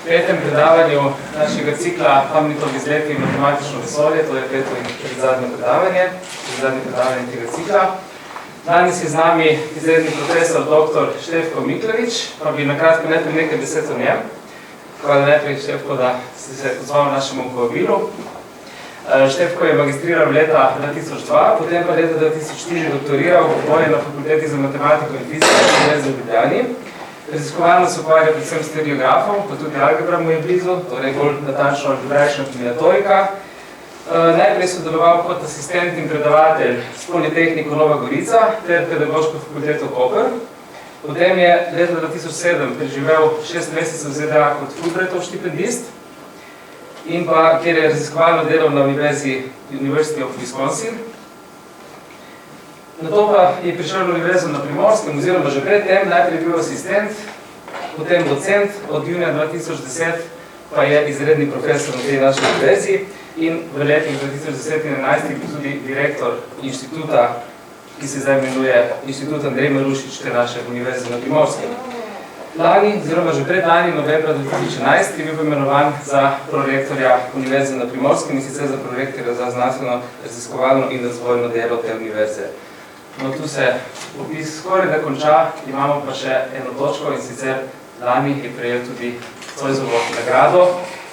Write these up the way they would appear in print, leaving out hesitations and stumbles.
petem predavanju našega cikla Hamletov izleti in matematično vesolje, to je peto in zadnje predavanje tega cikla. Danes je z nami izredni profesor dr. Štefko Miklovič, pa bi nakratko najprej nekaj besed o njem. Hvala najprej, Štefko, da ste se odzval našemu povabilu. Štefko je magistriral leta 2002, potem pa leta 2004 doktoriral oboje na Fakulteti za matematiko in fiziko Univerze v Ljubljani. Raziskovalno se ukvarja predvsem s stereografom, pa tudi algebra mu je blizu, torej bolj natančno algebraična kombinatorika. Najprej sodeloval kot asistent in predavatelj s Politehniko Nova Gorica ter Pedagoško fakulteto Koper. Potem je leta 2007 preživel 6 mesecev v ZDA kot Fulbrightov štipendist in pa, kjer je raziskovalno delal na University of Wisconsin. Nato pa je prišel na Univerzo na Primorskem, oziroma že predtem, najprej bil asistent, potem docent, od junija 2010 pa je izredni profesor na tej naši univerzi in v letih 2010 in 2011 je tudi direktor inštituta, ki se zdaj imenuje Inštitut Andrej Marušič te naše Univerze na Primorskem. Lani, oziroma že predlani, novembra 2011, je bil imenovan za prorektorja Univerze na Primorskem in sicer za prorektorja za znanstveno, raziskovalno in razvojno delo te univerze. No, tu se opis skoraj da konča, imamo pa še eno točko in sicer lani je prejel tudi Zoisovo nagrado,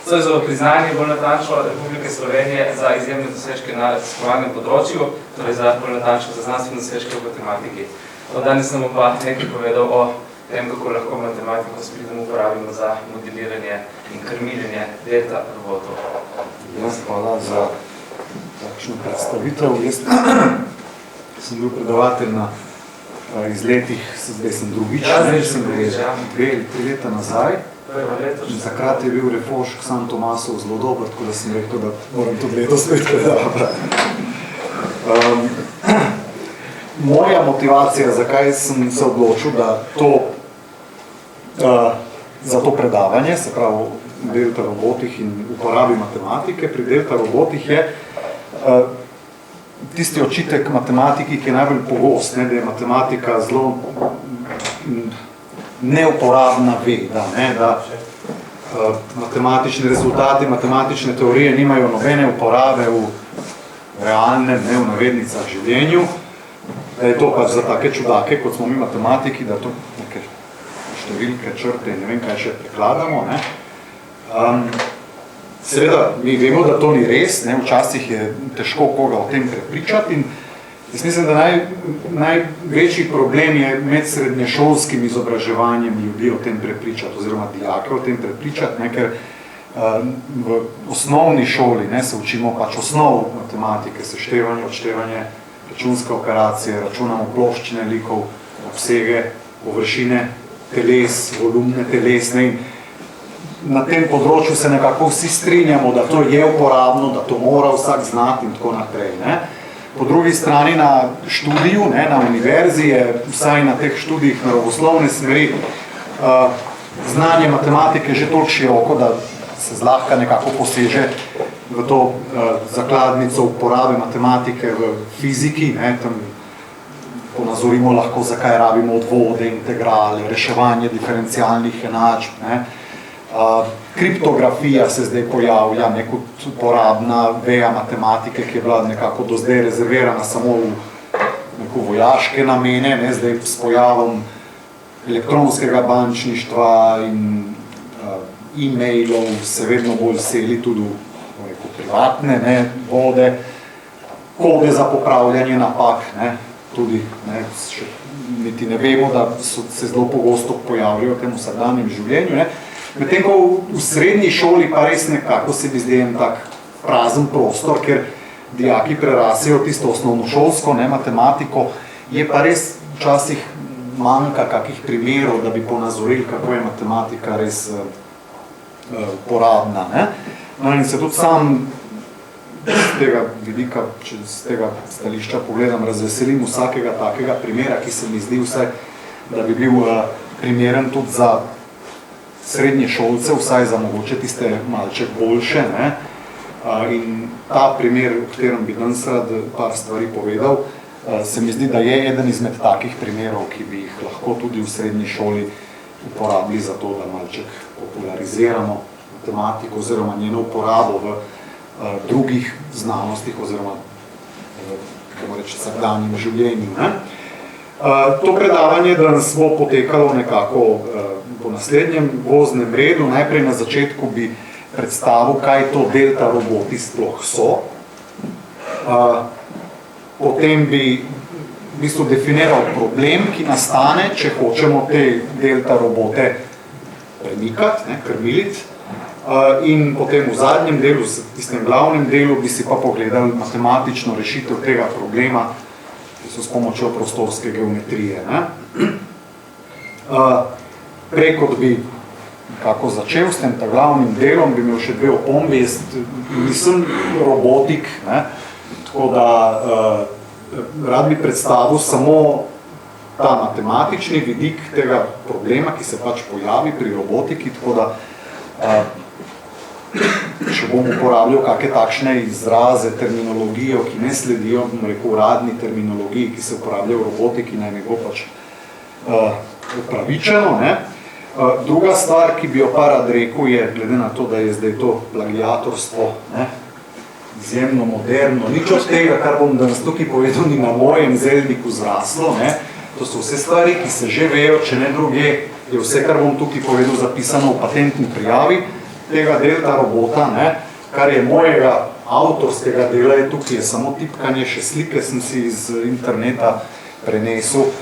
Zoisovo priznanje, bolj natančno, Republike Slovenije za izjemne dosežke na raziskovalnem področju, torej za bolj natančno za znanstvene dosežke v matematiki. Danes nam bom pa nekaj povedal o tem, kako lahko matematiko s pridom uporabimo za modeliranje in krmiljenje delta robotov. Hvala za takšno predstavitev. Sem bil predavatelj na izletih, zdaj sem drugič, sem bil 2 ali 3 leta nazaj. Takrat je bil Refošk San Tomasov zelo dober, tako da sem rekel, da moram tudi letos spet predavati. Moja motivacija, zakaj sem se odločil, da za to predavanje, se pravi delta robotih in uporabi matematike pri delta robotih je tisti očitek matematiki, ki je najbolj pogost, da je matematika zelo neuporabna veda, da matematični rezultati, matematične teorije nimajo nobene uporabe v realnem, v navednicah življenju, da je to pač za take čudake, kot smo mi matematiki, da to neke številke, črte in ne vem kaj še prekladamo. Seveda, mi vemo, da to ni res, včasih je težko koga o tem prepričati in jaz mislim, da največji problem je med srednješolskim izobraževanjem ljudi o tem prepričati, oziroma dijake o tem prepričati, ker v osnovni šoli se učimo pač osnov matematike, seštevanje, odštevanje, računske operacije, računamo ploščine likov, obsege, površine teles, volumne telesne in na tem področju se nekako vsi strinjamo, da to je uporabno, da to mora vsak znati in tako naprej. Po drugi strani na študiju, na univerzi je vsaj na teh študijih naravoslovne smeri znanje matematike že toliko široko, da se zlahka nekako poseže v to zakladnico uporabe matematike v fiziki, tam ponazorimo lahko, zakaj rabimo odvode, integrale, reševanje diferencialnih enačb, kriptografija se zdaj pojavlja, kot uporabna veja matematike, ki je bila nekako do zdaj rezervirana samo v vojaške namene, zdaj s pojavom elektronskega bančništva in e-mailov se vedno bolj seli tudi v privatne vode, kode za popravljanje napak, tudi niti ne vemo, da se zelo pogosto pojavljajo v tem vsakdanjem življenju. Medtem ko v srednji šoli pa res nekako se bi zdaj en tak prazen prostor, ker dijaki prerasejo tisto osnovnošolsko matematiko, je pa res včasih manjka kakih primerov, da bi ponazorili, kako je matematika res uporabna. In se tudi sam z tega vidika, če z tega stališča pogledam, razveselim vsakega takega primera, ki se mi zdi vsaj, da bi bil primeren tudi za srednje šolce, vsaj za mogoče tiste malček boljše. In ta primer, v katerem bi danes rad par stvari povedal, se mi zdi, da je eden izmed takih primerov, ki bi jih lahko tudi v srednji šoli uporabili za to, da malček populariziramo matematiko oziroma njeno uporabo v drugih znanostih oziroma kako reči, vsakdanjem življenju. Ne? To predavanje danes bo potekalo nekako po naslednjem voznem redu. Najprej na začetku bi predstavil, kaj to delta roboti sploh so. Potem bi v bistvu definiral problem, ki nastane, če hočemo te delta robote premikati, krmiliti. In potem v zadnjem delu, v tistem glavnem delu, bi si pa pogledali matematično rešitev tega problema, ki so s pomočjo prostorske geometrije. Prej, kot bi nekako začel s tem glavnim delom, bi imel še dve opombi. Jaz nisem robotik, tako da rad bi predstavil samo ta matematični vidik tega problema, ki se pač pojavi pri robotiki, tako da če bom uporabljal kakšne takšne izraze, terminologijo, ki ne sledijo, bom rekel, uradni terminologiji, ki se uporablja v robotiki, naj ne bo pač upravičeno. Druga stvar, ki bi jo pa rad rekel, je, glede na to, da je zdaj to plagiatorstvo izjemno moderno, nič od tega, kar bom danes tukaj povedal, ni na mojem zelniku zraslo. To so vse stvari, ki se že vejo, če ne druge, je vse, kar bom tukaj povedal, zapisano v patentni prijavi tega delta robota, kar je mojega avtorskega dela, je tukaj je samo tipkanje, še slike sem si iz interneta prenesel.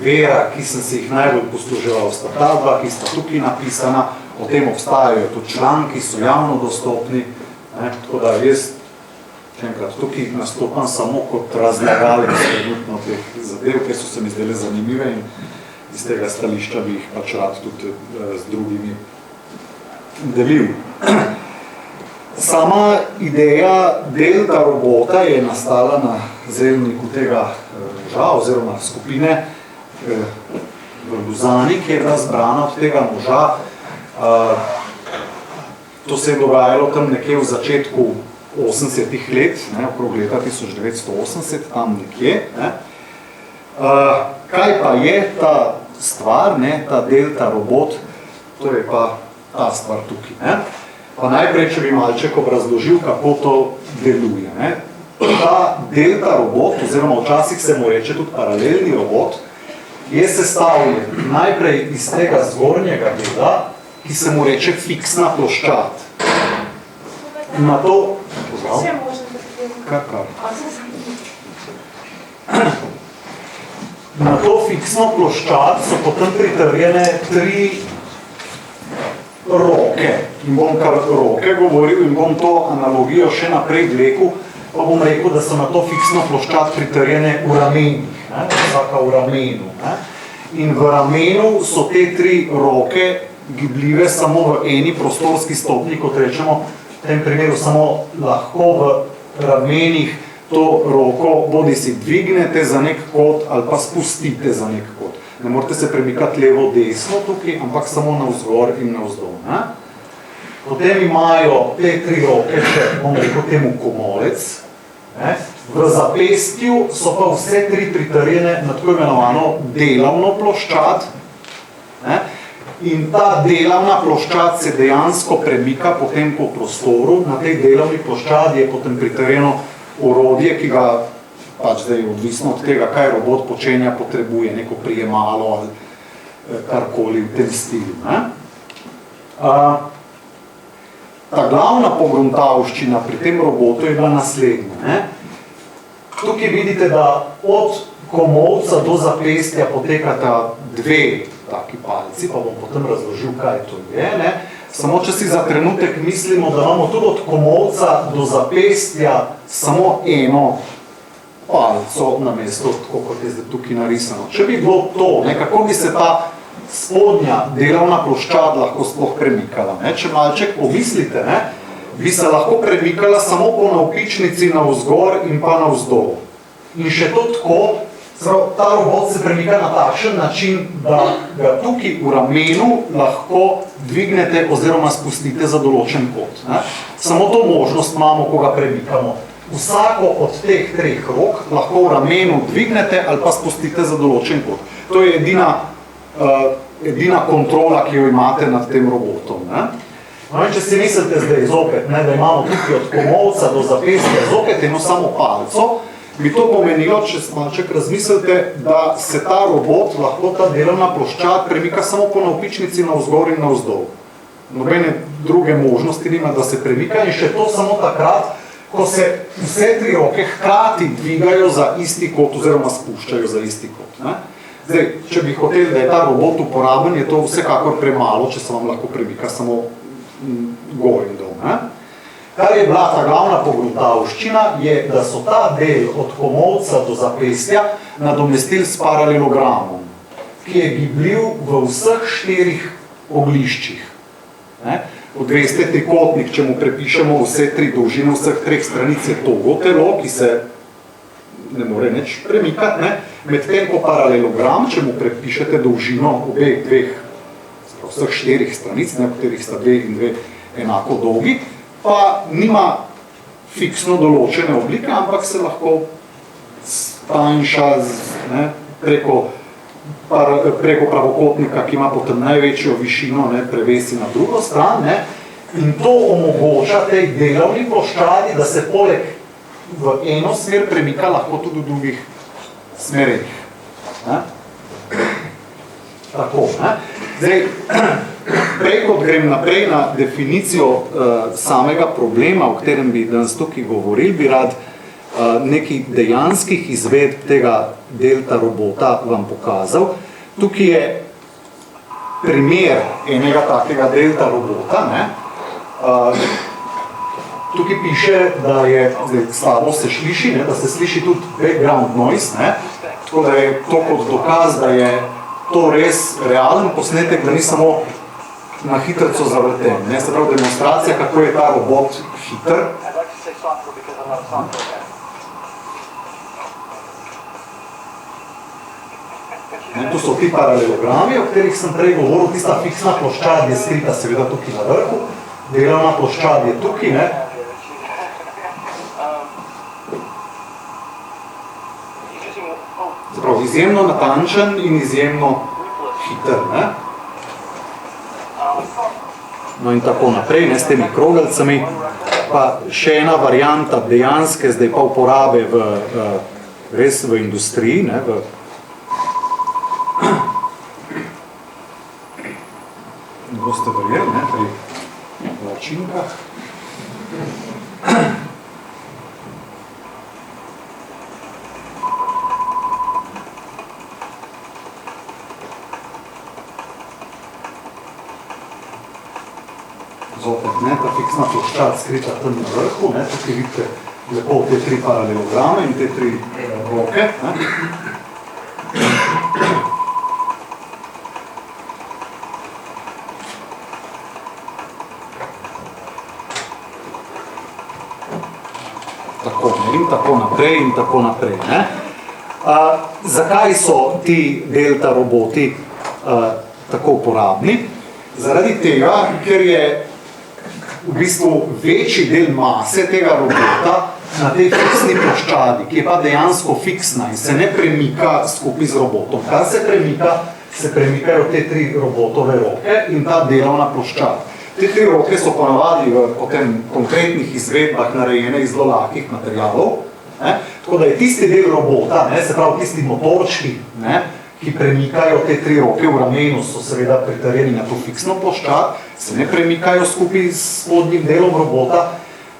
Vera, ki sem si jih najbolj posluževal, sta ta dva, ki sta tukaj napisana, o tem obstajajo tudi članki, so javno dostopni, tako da jaz enkrat tukaj nastopam samo kot razlagalec trenutno teh zadev, ker so se mi zdele zanimive in iz tega stališča bi jih pač rad tudi z drugimi delil. Sama ideja delta robota je nastala na zelniku tega moža oziroma skupine v Luzani, ki je razbrana od tega moža. To se je dogajalo tam nekje v začetku 80-ih let, okrog leta 1980, tam nekje. Kaj pa je ta stvar, ta delta robot, to je pa ta stvar tukaj. Pa najprej, če bi malček obrazložil, kako to deluje. Ta delta robot, oziroma včasih se mu reče tudi paralelni robot, je sestavljen najprej iz tega zgornjega dela, ki se mu reče fiksna ploščad. Na to... Na to fiksno ploščad so potem pritrjene tri roke. In bom kar roke govoril in bom to analogijo še naprej vlekel, pa bom rekel, da so na to fiksno ploščad pritrjene v ramenih. Vsaka v ramenu. In v ramenu so te tri roke gibljive samo v eni prostorski stopnji, kot rečemo, v tem primeru samo lahko v ramenih to roko bodi si dvignete za nek kot ali pa spustite za nek kot. Ne morate se premikati levo-desno tukaj, ampak samo navzgor in navzdol. Potem imajo te tri roke še, bom rekel temu komolec. V zapestju so pa vse tri pritrjene na tako imenovano delavno ploščad. In ta delavna ploščad se dejansko premika potem po prostoru. Na tej delavni ploščadi je potem pritrjeno orodje, ki ga pač zdaj odvisno od tega, kaj robot počenja, potrebuje neko prijemalo ali karkoli v tem stilu. Ta glavna pogruntavščina pri tem robotu je bila naslednja. Tukaj vidite, da od komolca do zapestja potekata dve taki palci, pa bom potem razložil, kaj to je. Samo, če si za trenutek mislimo, da imamo tudi od komolca do zapestja samo eno palco na mesto, tako kot je zdaj tukaj narisano. Če bi bilo to, kako bi se ta spodnja delavna ploščad lahko sploh premikala. Če malček pomislite, bi se lahko premikala samo po navpičnici navzgor in pa navzdol. In še to tako, ta robot se premika na takšen način, da ga tukaj v ramenu lahko dvignete oziroma spustite za določen kot. Samo to možnost imamo, ko ga premikamo. Vsako od teh treh rok lahko v ramenu dvignete ali pa spustite za določen kot. To je edina edina kontrola, ki jo imate nad tem robotom. Ne? No, če si mislite zdaj zopet, ne, da imamo tukaj od komolca do zapestja zopet eno samo palco, bi to pomenilo, če malček razmislite, da se ta robot, lahko ta delovna ploščad premika samo po navpičnici navzgor in navzdol. Nobene druge možnosti nima, da se premika in še to samo takrat, ko se vse tri roke hkrati dvigajo za isti kot oziroma spuščajo za isti kot. Ne? Zdaj, če bi hoteli, da je ta robot uporaben, je to vsekakor premalo, če se vam lahko premika samo gor in dol. Ne? Kar je bila ta glavna pogruntavščina, je, da so ta del od komolca do zapestja nadomestili s paralelogramom, ki je gibljiv v vseh 4 ogliščih. Veste, trikotnik, če mu prepišemo vse 3 dolžine vseh 3 stranic, je togo telo, ki se ne more nič premikati, ne? Medtem ko paralelogram, če mu prepišete dolžino obeh dveh, vseh 4 stranic, na katerih sta 2 in 2 enako dolgi, pa nima fiksno določene oblike, ampak se lahko stanjša preko pravokotnika, ki ima potem največjo višino, ne, prevesi na drugo stran, ne, in to omogoča tej delovni ploščadi, da se poleg v eno smer premika lahko tudi v drugih smerih. Tako, ne. Zdaj, prej kot grem naprej na definicijo samega problema, o katerem bi danes tukaj govoril, bi rad nekaj dejanskih izvedb tega delta robota vam pokazal. Tukaj je primer enega takega delta robota. Ne? Tukaj piše, da je, zdaj slabo se sliši, ne? Da se sliši tudi background noise, ne? Tako da je to kot dokaz, da je to res realen posnetek, da ni samo na hitrco zavrten. Ne? Se pravi demonstracija, kako je ta robot hiter. Tu so ti paralelogrami, o katerih sem prej govoril, tista fiksna ploščad je skrita seveda tukaj na vrhu, delovna ploščad je tukaj, ne. Zaprav, izjemno natančen in izjemno hiter, ne. No in tako naprej, ne, s temi krogelcami, pa še ena varianta dejanske, zdaj pa uporabe res v industriji, ne, ne boste verjeli, ne, pri vlačinkah. Zopet, ne, ta fiksna ploščad skrita tam na vrhu, ne, tukaj vidite lepo te 3 paralelograme in te 3 roke, ne. In tako naprej. Ne? Zakaj so ti delta roboti tako uporabni? Zaradi tega, ker je v bistvu večji del mase tega robota na tej fiksni ploščadi, ki je pa dejansko fiksna in se ne premika skupaj z robotom. Kar se premikajo te 3 robotove roke in ta delovna ploščad. Te 3 roke so ponavadi v potem konkretnih izvedbah narejene iz zelo lahkih materialov. Ne? Tako da je tisti del robota, ne, se pravi tisti motorčki, ne, ki premikajo te 3 roke v ramenu, so seveda pritrjeni na to fiksno ploščad, se ne premikajo skupaj s spodnjim delom robota.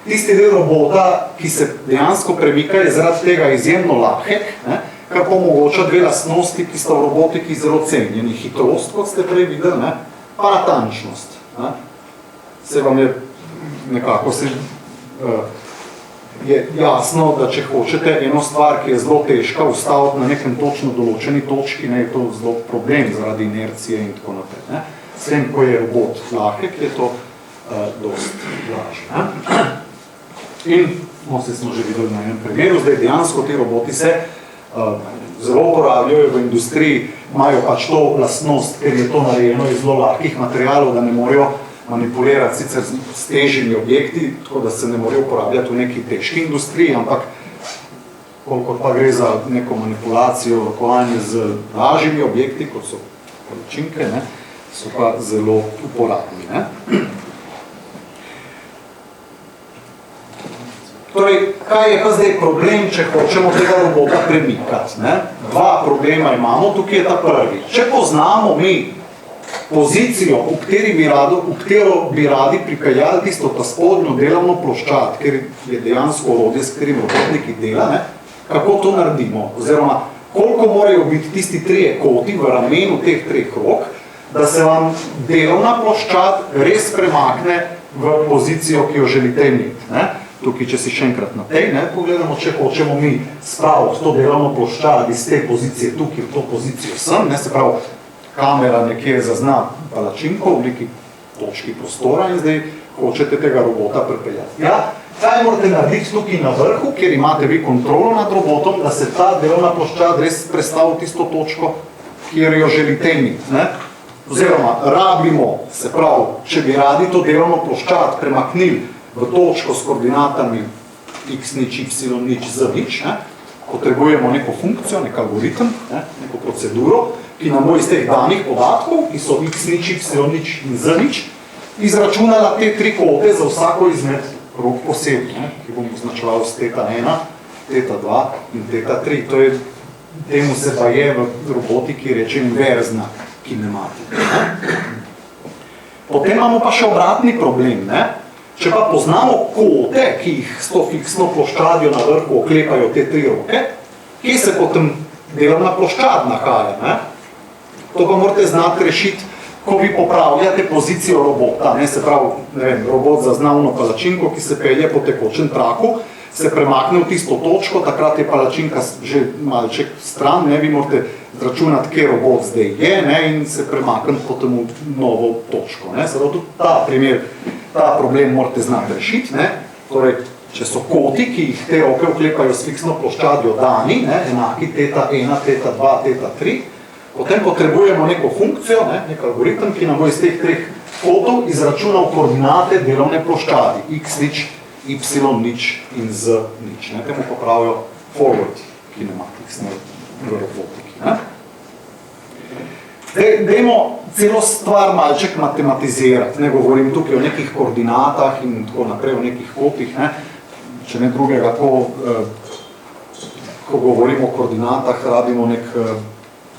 Tisti del robota, ki se dejansko premika, je zaradi tega izjemno lahek, ne, kar pa omogoča 2 lastnosti, ki sta v robotiki zelo cenjeni. Hitrost, kot ste prej videli, ne, pa natančnost. Ne. Se vam je nekako je jasno, da če hočete eno stvar, ki je zelo težka, ustaviti na nekem točno določeni točki, ne, je to zelo problem zaradi inercije in tako naprej. Ne. S tem, ko je robot lahek, je to dosti lažje. In, smo že videli na enem primeru, zdaj dejansko ti roboti se zelo uporabljajo v industriji, imajo pač to lastnost, ker je to narejeno iz zelo lahkih materialov, da ne morejo manipulirati sicer s težjimi objekti, tako da se ne morejo uporabljati v neki težki industriji, ampak kolikor pa gre za neko manipulacijo, rokovanje z lažjimi objekti, kot so palačinke, ne, so pa zelo uporabni. Ne. Torej, kaj je pa zdaj problem, če hočemo tega robota premikati? Ne? Dva problema imamo, tukaj je ta prvi. Če poznamo mi pozicijo, v katero bi radi pripeljali tisto ta spodnjo delovno ploščad, ker je dejansko orodje, s katerim robotniki dela, ne? Kako to naredimo? Oziroma, koliko morajo biti tisti trije koti v ramenu teh treh rok, da se vam delovna ploščad res premakne v pozicijo, ki jo želite imeti. Ne? Tukaj, če si še enkrat na tej, ne, pogledamo, če hočemo mi spraviti to delovno ploščad iz te pozicije tukaj v to pozicijo sem, ne, se pravi, kamera nekje zazna palačinko v neki točki prostora in zdaj hočete tega robota pripeljati. Ja, kaj morate narediti tukaj na vrhu, kjer imate vi kontrolo nad robotom, da se ta delovna ploščad res prestavi v tisto točko, kjer jo želite imeti, ne? Oziroma, rabimo, se pravi, če bi radi to delovno ploščad premaknili v točko s koordinatami x nič, y nič, z nič, ne? Potrebujemo neko funkcijo, nek algoritem, ne? Neko proceduro, ki nam bo iz teh danih podatkov, ki so x nič, y nič in z nič, izračunala te tri kote za vsako izmed rok posebej, ki bom označeval s teta 1, teta 2 in teta 3. To je, temu se pa je v robotiki reče inverzna kinematika. Potem imamo pa še obratni problem, ne? Če pa poznamo kote, ki jih s to fiksno ploščadjo na vrhu oklepajo te tri roke, kje se potem delovna ploščad nahaja, ne? To pa morate znati rešiti, ko vi popravljate pozicijo robota, ne? Se pravi, ne vem, robot zazna ono palačinko, ki se pelje po tekočem traku, se premakne v tisto točko, takrat je palačinka že malček stran, ne? Vi morate zračunati, kje robot zdaj je, ne? In se premakniti potem v novo točko, ne? Se pravi, tudi ta primer, ta problem morate znati rešiti, ne? Torej, če so koti, ki jih te roke oklepajo s fiksno ploščadjo dani, ne? Enaki teta 1, teta 2, teta 3, potem potrebujemo neko funkcijo, ne? Nek algoritem, ki nam bo iz teh treh kotov izračunal koordinate delovne ploščadi, x nič, y nič in z nič. Ne? Temu pa pravijo forward kinematics, ne? V robotiki. Ne? Dajmo celo stvar malček matematizirati, ne govorim tukaj o nekih koordinatah in tako naprej, o nekih kotih, ne? Če ne drugega, ko govorimo o koordinatah, rabimo nek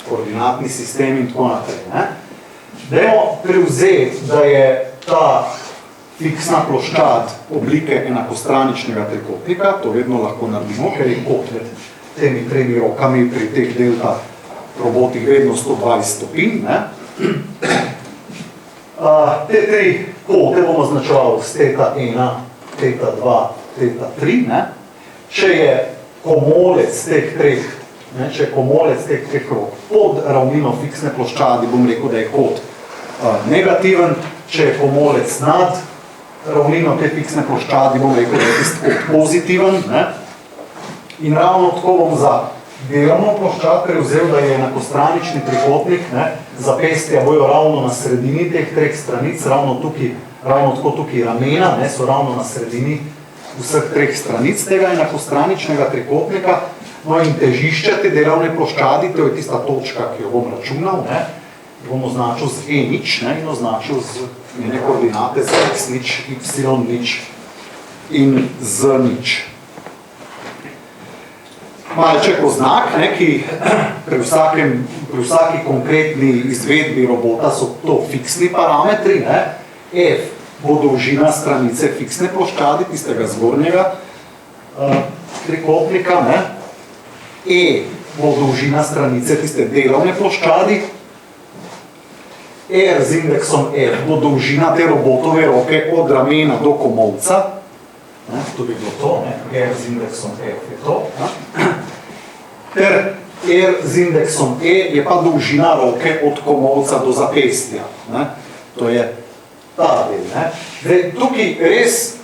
koordinatni sistem in tako naprej. Ne? Dajmo prevzeti, da je ta fiksna ploščad oblike enakostraničnega trikotnika, to vedno lahko naredimo, ker je kot med temi tremi rokami pri teh deltah robotih vedno 120 stopinj. Te tri kote bomo označevali s teta 1, teta 2, teta 3. Ne? Če je komolec teh treh, ne? Če je komolec teh treh rok pod ravnino fiksne ploščadi, bom rekel, da je kot negativen. Če je komolec nad ravnino te fiksne ploščadi, bom rekel, da je tisti kot pozitiven. Ne? In ravno tako bom za delovno ploščad prevzel, da je enakostranični trikotnik, ne, zapestja bojo ravno na sredini teh treh stranic, ravno tako tukaj ramena, ne, so ravno na sredini vseh treh stranic tega enakostraničnega trikotnika. No in težišče te delovne ploščadi, to je tista točka, ki jo bom računal, ne, bom označil z e nič, ne, in označil z njene koordinate z x nič, y nič in z nič. Malček oznak, ne, ki pri vsaki konkretni izvedbi robota so to fiksni parametri, ne. F bo dolžina stranice fiksne ploščadi, tistega zgornjega trikotnika, ne. E bo dolžina stranice tiste delovne ploščadi. R z indeksom F bo dolžina te robotove roke od ramena do komolca. To bi bilo to, ne? R z indeksom F je to. Ter R z indeksom E je pa dolžina roke od komolca do zapestja. Ne? To je ta del. Ne? Zdaj, tukaj res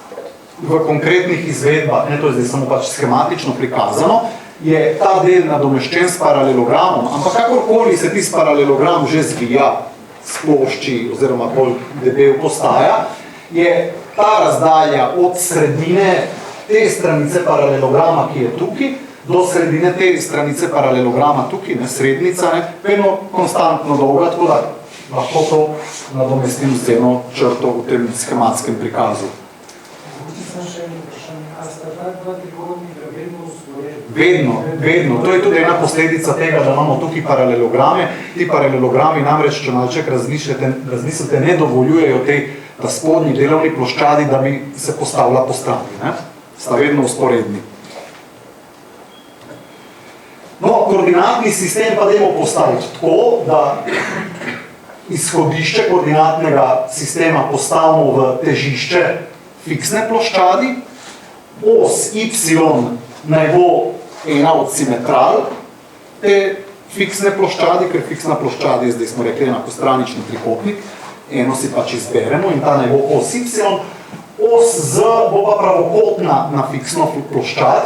v konkretnih izvedbah, ne, to je zdaj samo pač schematično prikazano, je ta del nadomeščen s paralelogramom, ampak kakorkoli se tisti paralelogram že zvija s plošči oziroma bolj debel postaja, je ta razdalja od sredine te stranice paralelograma, ki je tukaj, do sredine te stranice paralelograma tukaj, ne, srednica, ne, vedno konstantno dolga, tako da lahko to nadomestim z eno črto v tem schematskem prikazu. Vedno. To je tudi ena posledica tega, da imamo tukaj paralelograme. Ti paralelogrami namreč, če malček razmislite, ne dovoljujejo ta spodnji delovni ploščadi, da bi se postavila po strani. Ne? Sta vedno usporedni. No, koordinatni sistem pa dajmo postaviti tako, da izhodišče koordinatnega sistema postavimo v težišče fiksne ploščadi, os y naj bo ena od simetral te fiksne ploščadi, ker fiksna ploščadi je, zdaj smo rekli, enakostranični trikotnik, eno si pač izberemo in ta naj bo os y, os z bo pa pravokotna na fiksno ploščad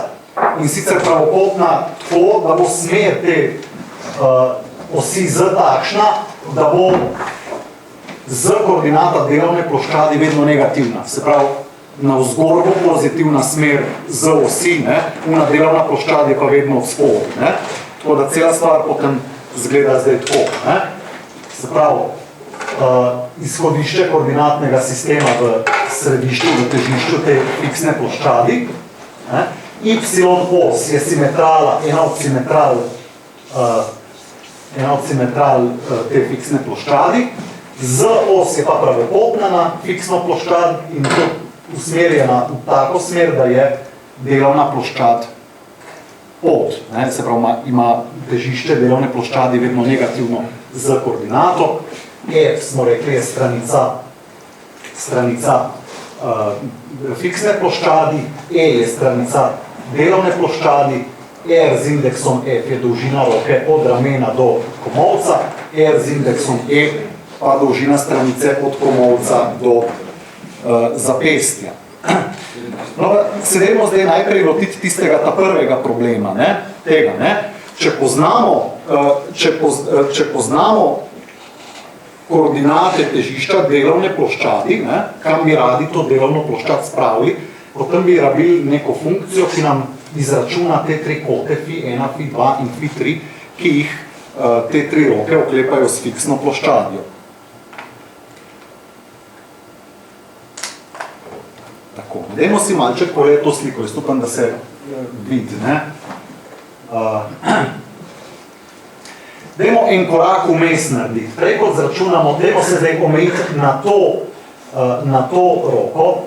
in sicer pravokotna tako, da bo smer te osi z takšna, da bo z koordinata delovne ploščadi vedno negativna, se pravi, navzgor bo pozitivna smer z osi, una delovna ploščad je pa vedno od spodaj, ne? Tako da cela stvar potem zgleda zdaj tako, ne? Se pravi, izhodišče koordinatnega sistema v središču, v težišču te fiksne ploščadi, ne? Y os je simetrala, ena od simetral te fiksne ploščadi, z os je pa pravokotna na fiksno ploščad in to usmerjena v tako smer, da je delovna ploščad pod. Se pravi, ima težišče delovne ploščadi vedno negativno z koordinato. F smo rekli je stranica fiksne ploščadi, E je stranica delovne ploščadi, R z indeksom F je dolžina roke od ramena do komolca, R z indeksom E pa dolžina stranice od komolca do zapestja. No, se dajmo zdaj najprej lotiti tistega ta prvega problema, ne? Tega, ne? Če poznamo koordinate težišča delovne ploščadi, ne? Kam bi radi to delovno ploščad spravili, potem bi rabili neko funkcijo, ki nam izračuna te tri kote, Φ1, Φ2 in Φ3, ki jih te tri roke oklepajo s fiksno ploščadjo. Tako, dajmo si malček pogledati to sliko, jaz upam, da se vidi, ne? Dajmo en korak vmes narediti. Prej kot zračunamo, dajmo se zdaj omejiti na to roko,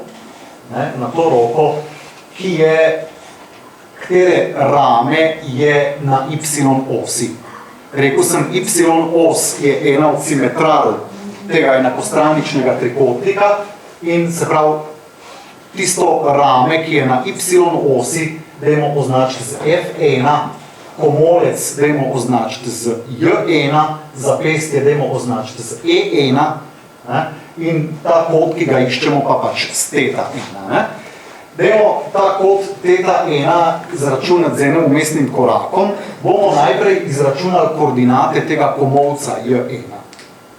katere rame je na y osi. Rekel sem, y os je ena od simetral tega enakostraničnega trikotnika in se pravi, tisto rame, ki je na y osi, dajmo označiti z F1, komolec dajmo označiti z J1, zapestje dajmo označiti z E1, ne? In ta kot, ki ga iščemo, pa pač s teta 1. Ne? Dajmo ta kot teta 1 izračunati z enim vmesnim korakom, bomo najprej izračunali koordinate tega komolca J1.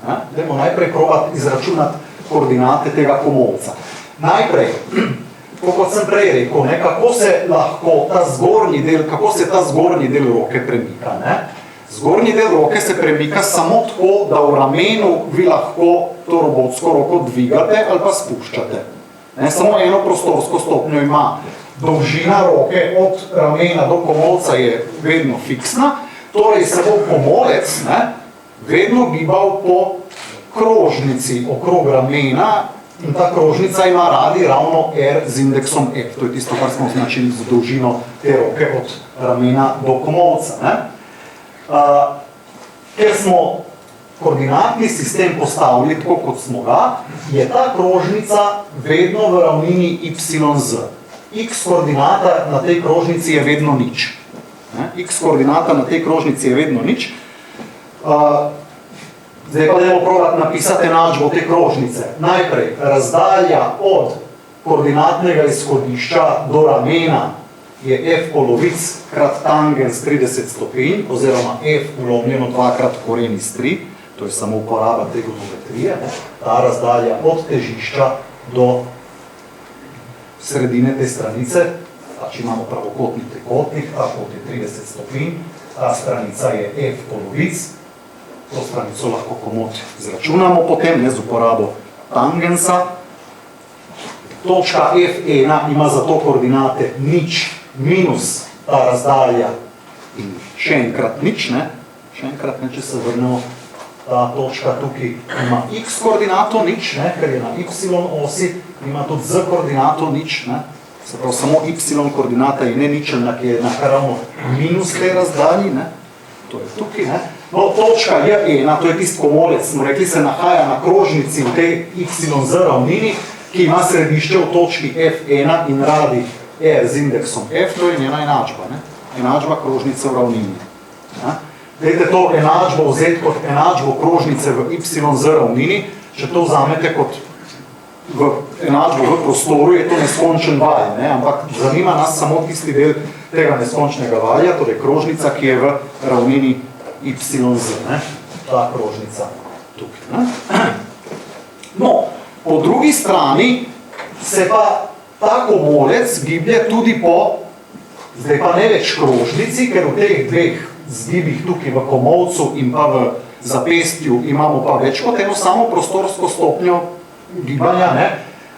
Ne? Dajmo najprej probati izračunati koordinate tega komolca. Najprej, kot sem prej rekel, ne, kako se ta zgornji del roke premika. Ne? Zgornji del roke se premika samo tako, da v ramenu vi lahko to robotsko roko dvigate ali pa spuščate. Ne? Samo eno prostorsko stopnjo ima. Dolžina roke od ramena do komolca je vedno fiksna, torej se bo komolec, ne, vedno gibal po krožnici okrog ramena. In ta krožnica ima radi ravno R z indeksom F. To je tisto, kar smo označili z dolžino te roke od ramena do komolca. Ne? Ker smo koordinatni sistem postavili tako, kot smo ga, je ta krožnica vedno v ravnini YZ. X koordinata na tej krožnici je vedno nič. X koordinata na tej krožnici je vedno nič. Zdaj pa dajmo probati napisati enačbo te krožnice. Najprej, razdalja od koordinatnega izhodišča do ramena je F polovic krat tangens 30 stopinj, oziroma F ulomljeno 2 krat koren iz 3, to je samo uporaba trigonometrije, ta razdalja od težišča do sredine te stranice, pač imamo pravokotni trikotnik, ta kot je 30 stopinj, ta stranica je f polovic, to stranico lahko komot izračunamo potem, ne z uporabo tangensa. Točka F1 ima zato koordinate nič minus ta razdalja in še enkrat nič, ne? Še enkrat, ne, če se vrnemo, ta točka tukaj ima x koordinato nič, ne? Ker je na y osi, ima tudi z koordinato nič, ne? Se pravi, samo y koordinata je neničelna, ki je naravno minus te razdalji, ne? To je tukaj, ne? No, točka J1, to je tisti komolec, smo rekli, se nahaja na krožnici v tej y z ravnini, ki ima središče v točki F1 in radi R z indeksom F, to je njena enačba, ne? Enačba krožnice v ravnini. Ja? Dajte to enačbo vzeti kot enačbo krožnice v y z ravnini, če to vzamete kot enačbo v prostoru, je to neskončen vaj, ne? Ampak zanima nas samo tisti del tega neskončnega valja, torej krožnica, ki je v ravnini y z, ne? Ta krožnica tukaj, ne? No, po drugi strani se pa ta komolec giblje tudi po, zdaj pa ne več krožnici, ker v teh dveh zgibih tukaj v komolcu in pa v zapestju imamo pa več kot eno samo prostorsko stopnjo gibanja, ne?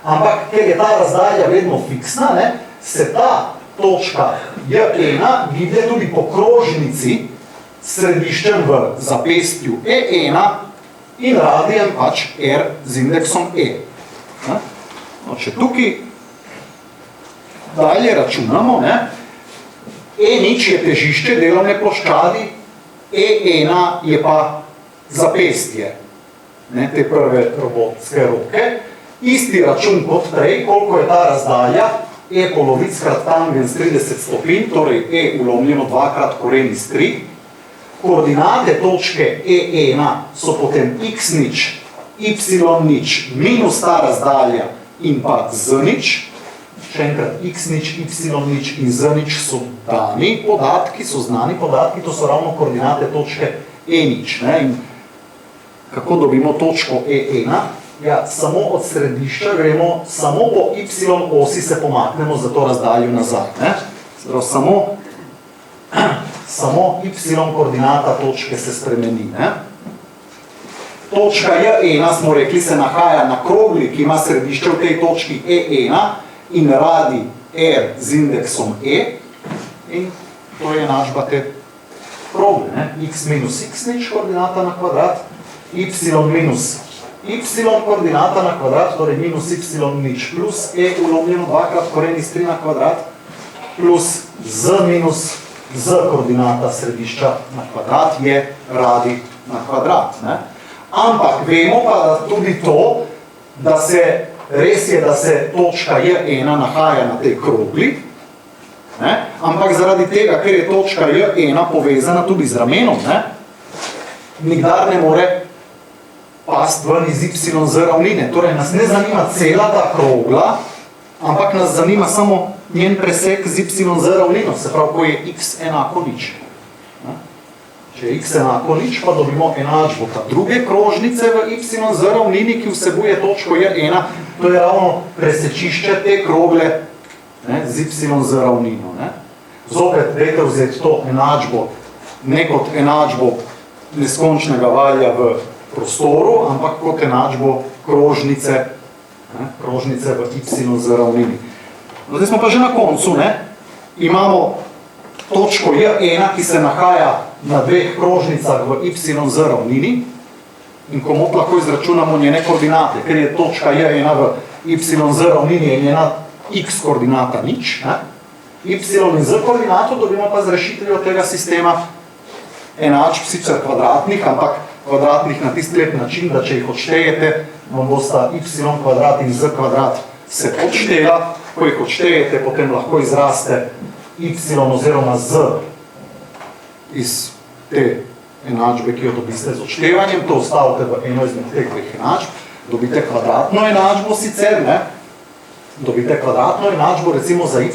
Ampak ker je ta razdalja vedno fiksna, ne? Se ta točka J1 giblje tudi po krožnici s središčem v zapestju E1 in radijem pač R z indeksom E. No, če tukaj dalje računamo, ne? E0 je težišče delovne ploščadi, E1 je pa zapestje, ne? Te prve robotske roke. Isti račun kot prej, koliko je ta razdalja, E polovic krat tangens 30 stopinj, torej E ulomljeno 2 krat koren iz 3. Koordinate točke E1 so potem x0, y0, minus ta razdalja in pa z0. Še enkrat, x0, y0 in z0 so dani podatki, so znani podatki, to so ravno koordinate točke E0. Ne? In kako dobimo točko E1? Ja, samo od središča gremo, samo po y osi se pomaknemo za to razdaljo nazaj. Ne? Zdaj, samo y koordinata točke se spremeni. Ne? Točka J1, smo rekli, se nahaja na krogli, ki ima središče v tej točki E1 in radi R z indeksom E. In to je enačba te krogle. Ne? X minus x0 koordinata na kvadrat, y minus y koordinata na kvadrat, torej minus y0 plus E ulomljeno 2 krat koren iz 3 na kvadrat, plus z minus z koordinata središča na kvadrat je radi na kvadrat. Ne? Ampak vemo pa da tudi to, da se, res je, da se točka J1 nahaja na tej krogli, ne? Ampak zaradi tega, ker je točka J1 povezana tudi z ramenom, ne? Nikdar ne more past ven iz y z ravnine. Torej nas ne zanima cela ta krogla, ampak nas zanima samo njen presek z y z ravnino, se pravi, ko je x enako nič. Če je x enako nič, pa dobimo enačbo ta druge krožnice v y z ravnini, ki vsebuje točko J1, to je ravno presečišče te krogle, ne, z y z ravnino. Ne. Zopet dajte vzeti to enačbo, ne kot enačbo neskončnega valja v prostoru, ampak kot enačbo krožnice, ne, krožnice v y z ravnini. No, zdaj smo pa že na koncu, ne? Imamo točko J1, ki se nahaja na dveh krožnicah v y z ravnini in komot lahko izračunamo njene koordinate, ker je točka J1 v y z ravnini in njena x koordinata nič, ne? Y in z koordinato dobimo pa z rešiteljo tega sistema enačb sicer kvadratnih, ampak kvadratnih na tisti lep način, da če jih odštejete, vam bosta y kvadrat in z kvadrat se odštela. Ko jih odštejete, potem lahko izraste y oziroma z iz te enačbe, ki jo dobiste z odštevanjem. To ostavite v eno izmed teh dveh enačb. Dobite kvadratno enačbo sicer, ne? Dobite kvadratno enačbo, recimo za y,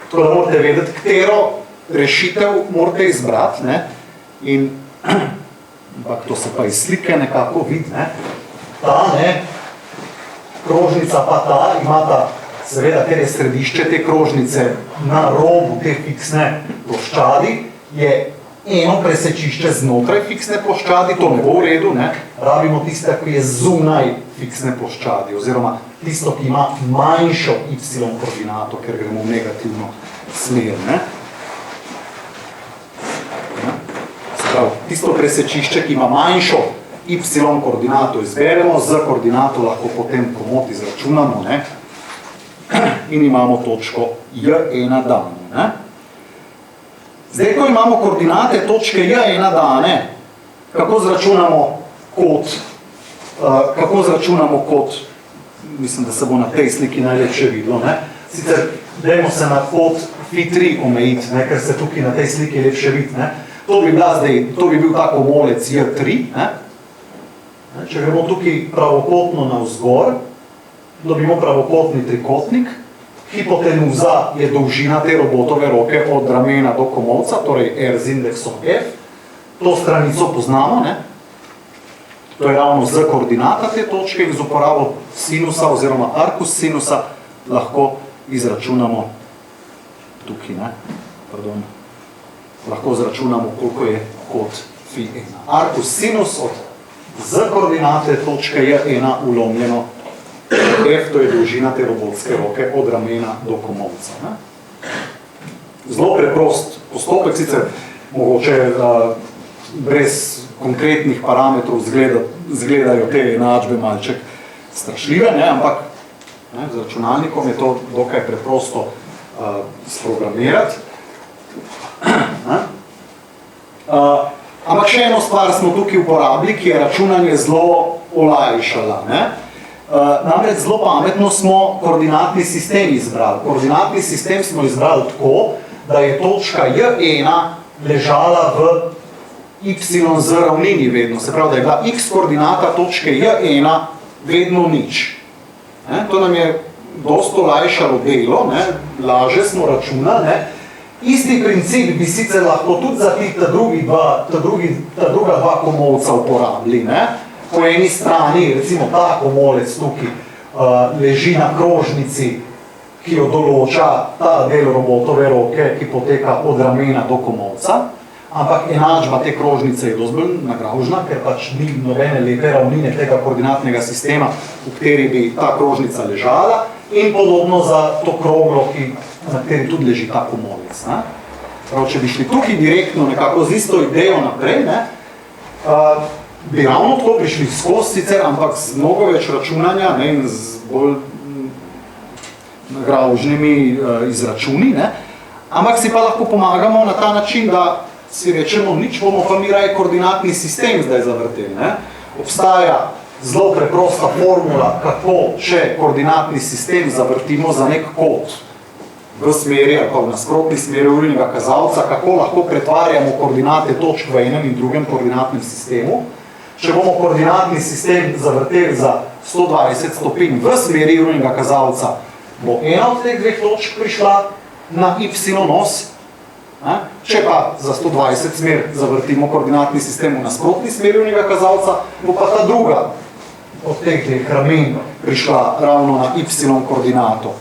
tako da morate vedeti, katero rešitev morate izbrati, ne? In ampak to se pa iz slike nekako vidi, ne? Ta, ne? Krožnica pa ta, imata Seveda, ker je središče te krožnice na robu te fiksne ploščadi, je eno presečišče znotraj fiksne ploščadi, to ne bo v redu, ne? Rabimo tisto, ki je zunaj fiksne ploščadi, oziroma tisto, ki ima manjšo y-koordinato, ker gremo v negativno smer. Ne? Tisto presečišče, ki ima manjšo y-koordinato, izberemo, z koordinato lahko potem komot izračunamo, ne? In imamo točko J1 dano. Ne? Zdaj, ko imamo koordinate točke J1 dane, kako zračunamo kot, mislim, da se bo na tej sliki najlepše videlo, ne? Sicer, dajmo se na kot Φ3 omejiti, ne? Ker se tukaj na tej sliki lepše vidi, ne? To bi bil tako molec J3, ne? Če gremo tukaj pravokotno navzgor, dobimo pravokotni trikotnik, hipotenuza je dolžina te robotove roke od ramena do komolca, torej R z indeksom F. To stranico poznamo, ne? To je ravno z koordinata te točke in z uporabo sinusa oziroma arkus sinusa lahko izračunamo tukaj, ne? Pardon. Lahko izračunamo, koliko je kot Φ1. Arkus sinus od z koordinate točke J1 ulomljeno F, to je dolžina te robotske roke od ramena do komolca. Ne? Zelo preprost postopek, sicer mogoče brez konkretnih parametrov zgledajo te enačbe malček strašljive, ne? Ampak ne, z računalnikom je to dokaj preprosto sprogramirati. Ampak še eno stvar smo tukaj uporabili, ki je računanje zelo olajšala. Ne? Namreč zelo pametno smo koordinatni sistem izbrali. Koordinatni sistem smo izbrali tako, da je točka J1 ležala v y z ravnini vedno. Se pravi, da je bila x koordinata točke J1 vedno nič. To nam je dosti olajšalo delo, ne? Laže smo računali. Ne? Isti princip bi sicer lahko tudi za ta druga dva komolca uporabili. Ne? Po eni strani, recimo ta komolec tukaj, leži na krožnici, ki jo določa ta del robotove roke, ki poteka od ramena do komolca, ampak enačba te krožnice je dosti bolj nagravžna, ker pač ni nobene lepe ravnine tega koordinatnega sistema, v kateri bi ta krožnica ležala, in podobno za to kroglo, na kateri tudi leži ta komolec. Prav, če bi šli tukaj direktno nekako z isto idejo naprej, ne, bi ravno tako prišli skozi sicer, ampak z mnogo več računanja, ne, in z bolj nagravžnimi izračuni, ne, ampak si pa lahko pomagamo na ta način, da si rečemo, nič bomo pa mi raje koordinatni sistem zdaj zavrteli. Ne. Obstaja zelo preprosta formula, kako še koordinatni sistem zavrtimo za nek kot v smeri ali pa v nasprotni smeri urnega kazalca, kako lahko pretvarjamo koordinate točk v enem in drugem koordinatnem sistemu. Če bomo koordinatni sistem zavrteli za 120 stopinj v smeri urnega kazalca, bo ena od teh dveh točk prišla na y-os. Če pa za 120 smer zavrtimo koordinatni sistem v nasprotni smeri urnega kazalca, bo pa ta druga od teh dveh ramen prišla ravno na y-koordinato.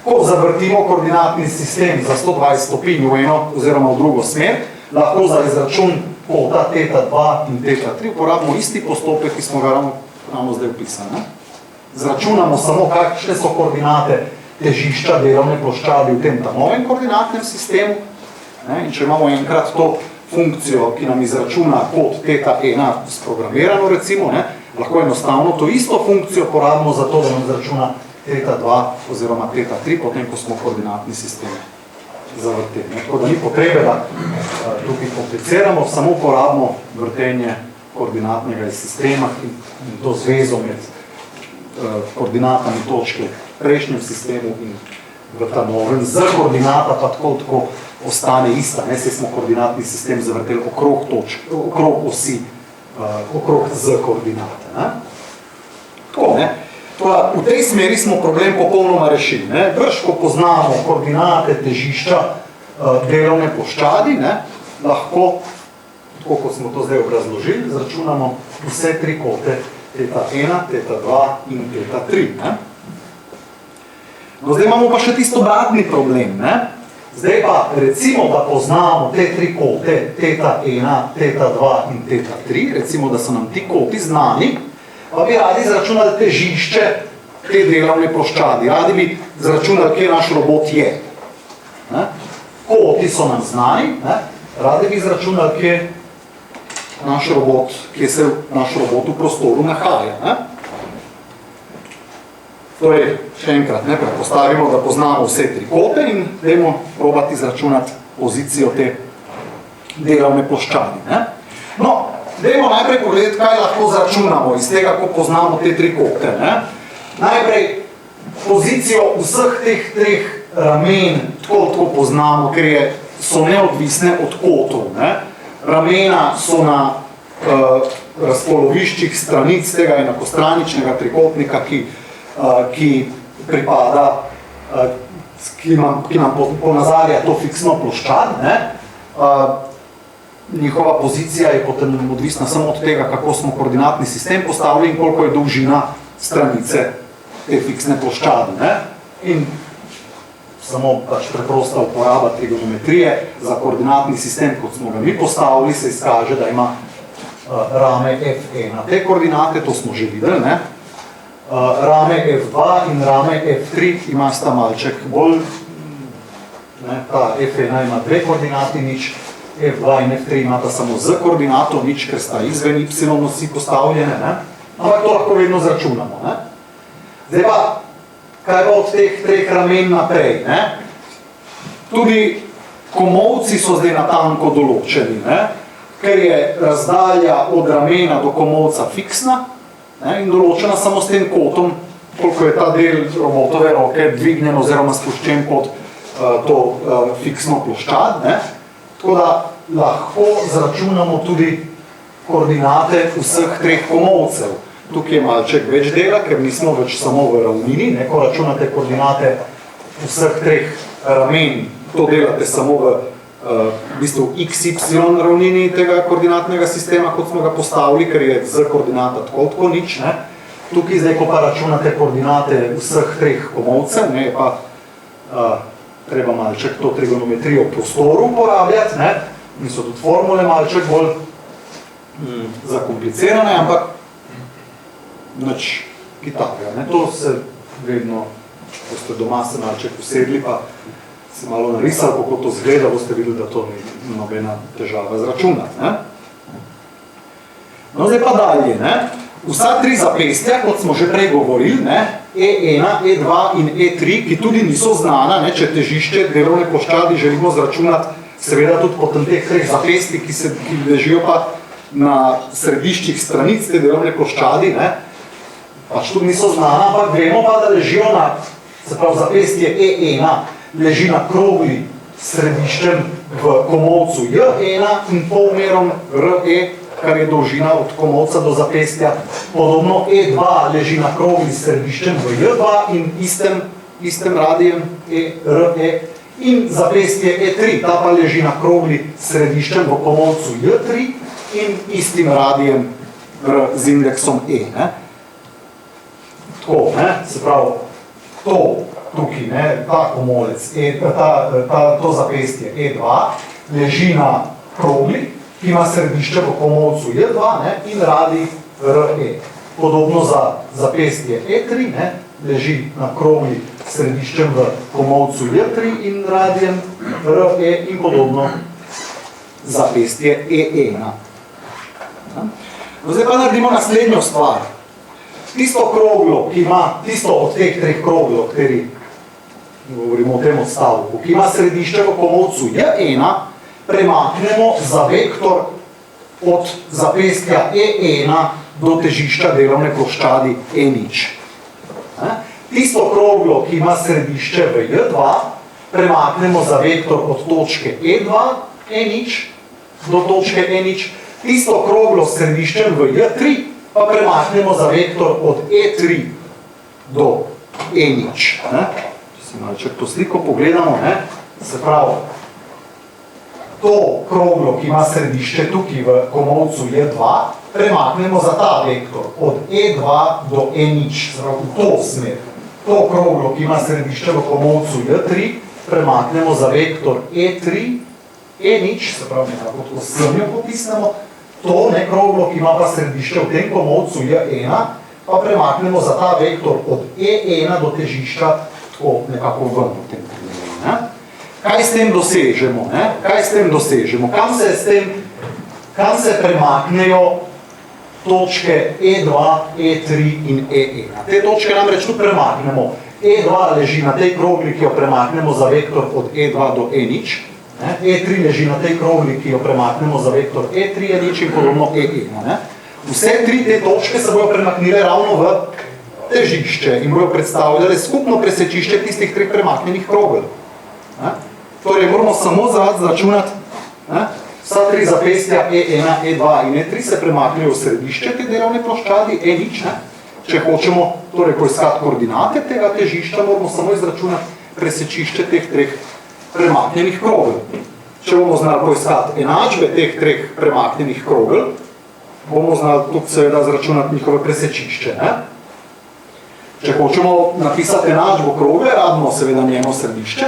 Ko zavrtimo koordinatni sistem za 120 stopinj v eno oziroma v drugo smer, lahko za izračun kota θ2 in θ3 uporabimo isti postopek, ki smo ga ravno zdaj opisali. Zračunamo samo, kakšne so koordinate težišča delovne ploščadi v tem novem koordinatnem sistemu. In če imamo enkrat to funkcijo, ki nam izračuna kot θ1 sprogramirano, recimo, lahko enostavno to isto funkcijo porabimo za to, da nam izračuna θ2 oziroma θ3, potem, ko smo koordinatni sistem zavrteli. Tako da ni potrebe, da tukaj kompliciramo, samo uporabimo vrtenje koordinatnega sistema in to zvezo med koordinatami točke v prejšnjem sistemu in v ta novem. Z koordinata pa tako ostane ista, ne, saj smo koordinatni sistem zavrteli okrog točk, okrog osi, okrog z koordinate. Tako, ne. V tej smeri smo problem popolnoma rešili. Brž, ko poznamo koordinate težišča delovne ploščadi, lahko, tako kot smo to zdaj obrazložili, zračunamo vse tri kote θ1, θ2 in θ3. No, zdaj imamo pa še tisto obratni problem, ne? Zdaj pa recimo, da poznamo te tri kote, teta 1, teta 2 in teta 3, recimo, da so nam ti koti znani, pa bi radi izračunali težišče te delovne ploščadi, radi bi izračunali, kje naš robot je. Ne? Koti so nam znani, ne? Radi bi izračunali, kje se naš robot v prostoru nahaja. Ne? Torej, še enkrat, ne, predpostavimo, da poznamo vse tri kote in dajmo probati izračunati pozicijo te delovne ploščadi. Ne? No, dajmo najprej pogledati, kaj lahko zračunamo iz tega, ko poznamo te tri kote. Ne? Najprej pozicijo vseh teh treh ramen, tako poznamo, ker so neodvisne od kotov. Ne? Ramena so na razpoloviščih stranic tega enakostraničnega trikotnika, ki pripada, ki nam ponazarja to fiksno ploščad. Ne? Njihova pozicija je potem odvisna samo od tega, kako smo koordinatni sistem postavili in koliko je dolžina stranice te fiksne ploščade. Ne? In samo pač preprosta uporaba trigonometrije za koordinatni sistem, kot smo ga mi postavili, se izkaže, da ima rame F1 te koordinate, to smo že videli, ne? Rame F2 in rame F3 ima sta malček bolj, ne? Ta F1 ima dve koordinati nič, F2 in F3 imata samo z koordinato nič, ker sta izven Y osi postavljene, ne? Ampak to lahko vedno zračunamo. Ne? Zdaj pa, kaj pa od teh treh ramen naprej? Ne? Tudi komolci so zdaj natanko določeni, ne? Ker je razdalja od ramena do komolca fiksna, ne? In določena samo s tem kotom, koliko je ta del robotove roke dvignjen oziroma spuščen pod to fiksno ploščad. Ne? Tako da lahko zračunamo tudi koordinate vseh treh komolcev. Tukaj je malček več dela, ker nismo več samo v ravnini, ne? Ko računate koordinate vseh treh ramen, to delate samo v bistvu XY ravnini tega koordinatnega sistema, kot smo ga postavili, ker je z koordinata tako nič. Ne? Tukaj zdaj, ko pa računate koordinate vseh treh komolcev, ne, je pa treba malček to trigonometrijo v prostoru uporabljati, ne? In so tudi formule malček bolj zakomplicirane, ampak nič kitarja. To se vedno, ko ste doma se malček usedli, pa si malo narisali, kako to zgleda, boste videli, da to ni nobena težava zračunati. Ne? No, zdaj pa dalje. Ne? Vsa tri zapestja, kot smo že prej govorili, ne? E1, E2 in E3, ki tudi niso znana, ne? Če težišče delovne ploščadi želimo zračunati, seveda tudi potem teh treh zapestij, ki ležijo pa na središčih stranic te delovne ploščadi, ne? Pač tudi niso znana, ampak vemo pa, da ležijo na, se pravi, zapestje E1, leži na krogli središčem v komolcu J1 in polmerom RE, kar je dolžina od komolca do zapestja. Podobno E2 leži na krogli središčem v J2 in istem radijem RE in zapestje E3, ta pa leži na krogli središčem v komolcu J3 in istim radijem z indeksom E. Ne? Tako, ne? Se pravi, to tukaj, ne, ta komolec, to zapestje E2 leži na krogli, ki ima središče v komolcu J2, ne, in radi RE. Podobno za zapestje E3, ne, leži na krogli središčem v komolcu J3 in radijem RE in podobno zapestje E1. Zdaj pa naredimo naslednjo stvar. Tisto kroglo, ki ima, tisto od teh treh kroglov, kateri govorimo o tem odstavku, ki ima središče v komolcu J1, premaknemo za vektor od zapestja E1 do težišča delovne ploščadi E0. Tisto kroglo, ki ima središče v J2, premaknemo za vektor od točke E2, E0, do točke E0. Tisto kroglo s središčem v J3 pa premaknemo za vektor od E3 do E0. Če si malček to sliko pogledamo, ne? Se pravi, to kroglo, ki ima središče tukaj v komolcu J2, premaknemo za ta vektor od E2 do E0, se pravi v to smer. to kroglo, ki ima središče v komolcu J3, premaknemo za vektor E3, E0, se pravi nekako tako semjo potisnemo, to kroglo, ki ima pa središče v tem komolcu J1, pa premaknemo za ta vektor od E1 do težišča tako nekako ven v tem primeru. Kaj s tem dosežemo? Kaj s tem dosežemo? Kam se premaknejo točke E2, E3 in E1? Te točke namreč tu premaknemo. E2 leži na tej krogli, ki jo premaknemo za vektor od E2 do E0. E3 leži na tej krogli, ki jo premaknemo za vektor E3, E0 in podobno E1. Vse tri te točke se bojo premaknile ravno v težišče in bojo predstavljale skupno presečišče tistih treh premaknenih krogel. Torej, moramo samo zračunati vsa tri zapestja E1, E2 in E3 se premaknejo v središče te delovne ploščadi E0. Če hočemo torej poiskati koordinate tega težišča, moramo samo izračunati presečišče teh treh premaknenih krogel. Če bomo znali poiskati enačbe teh treh premaknenih krogel, bomo znali tudi seveda izračunati njihove presečišče. Če hočemo napisati enačbo krogle, rabimo seveda njeno središče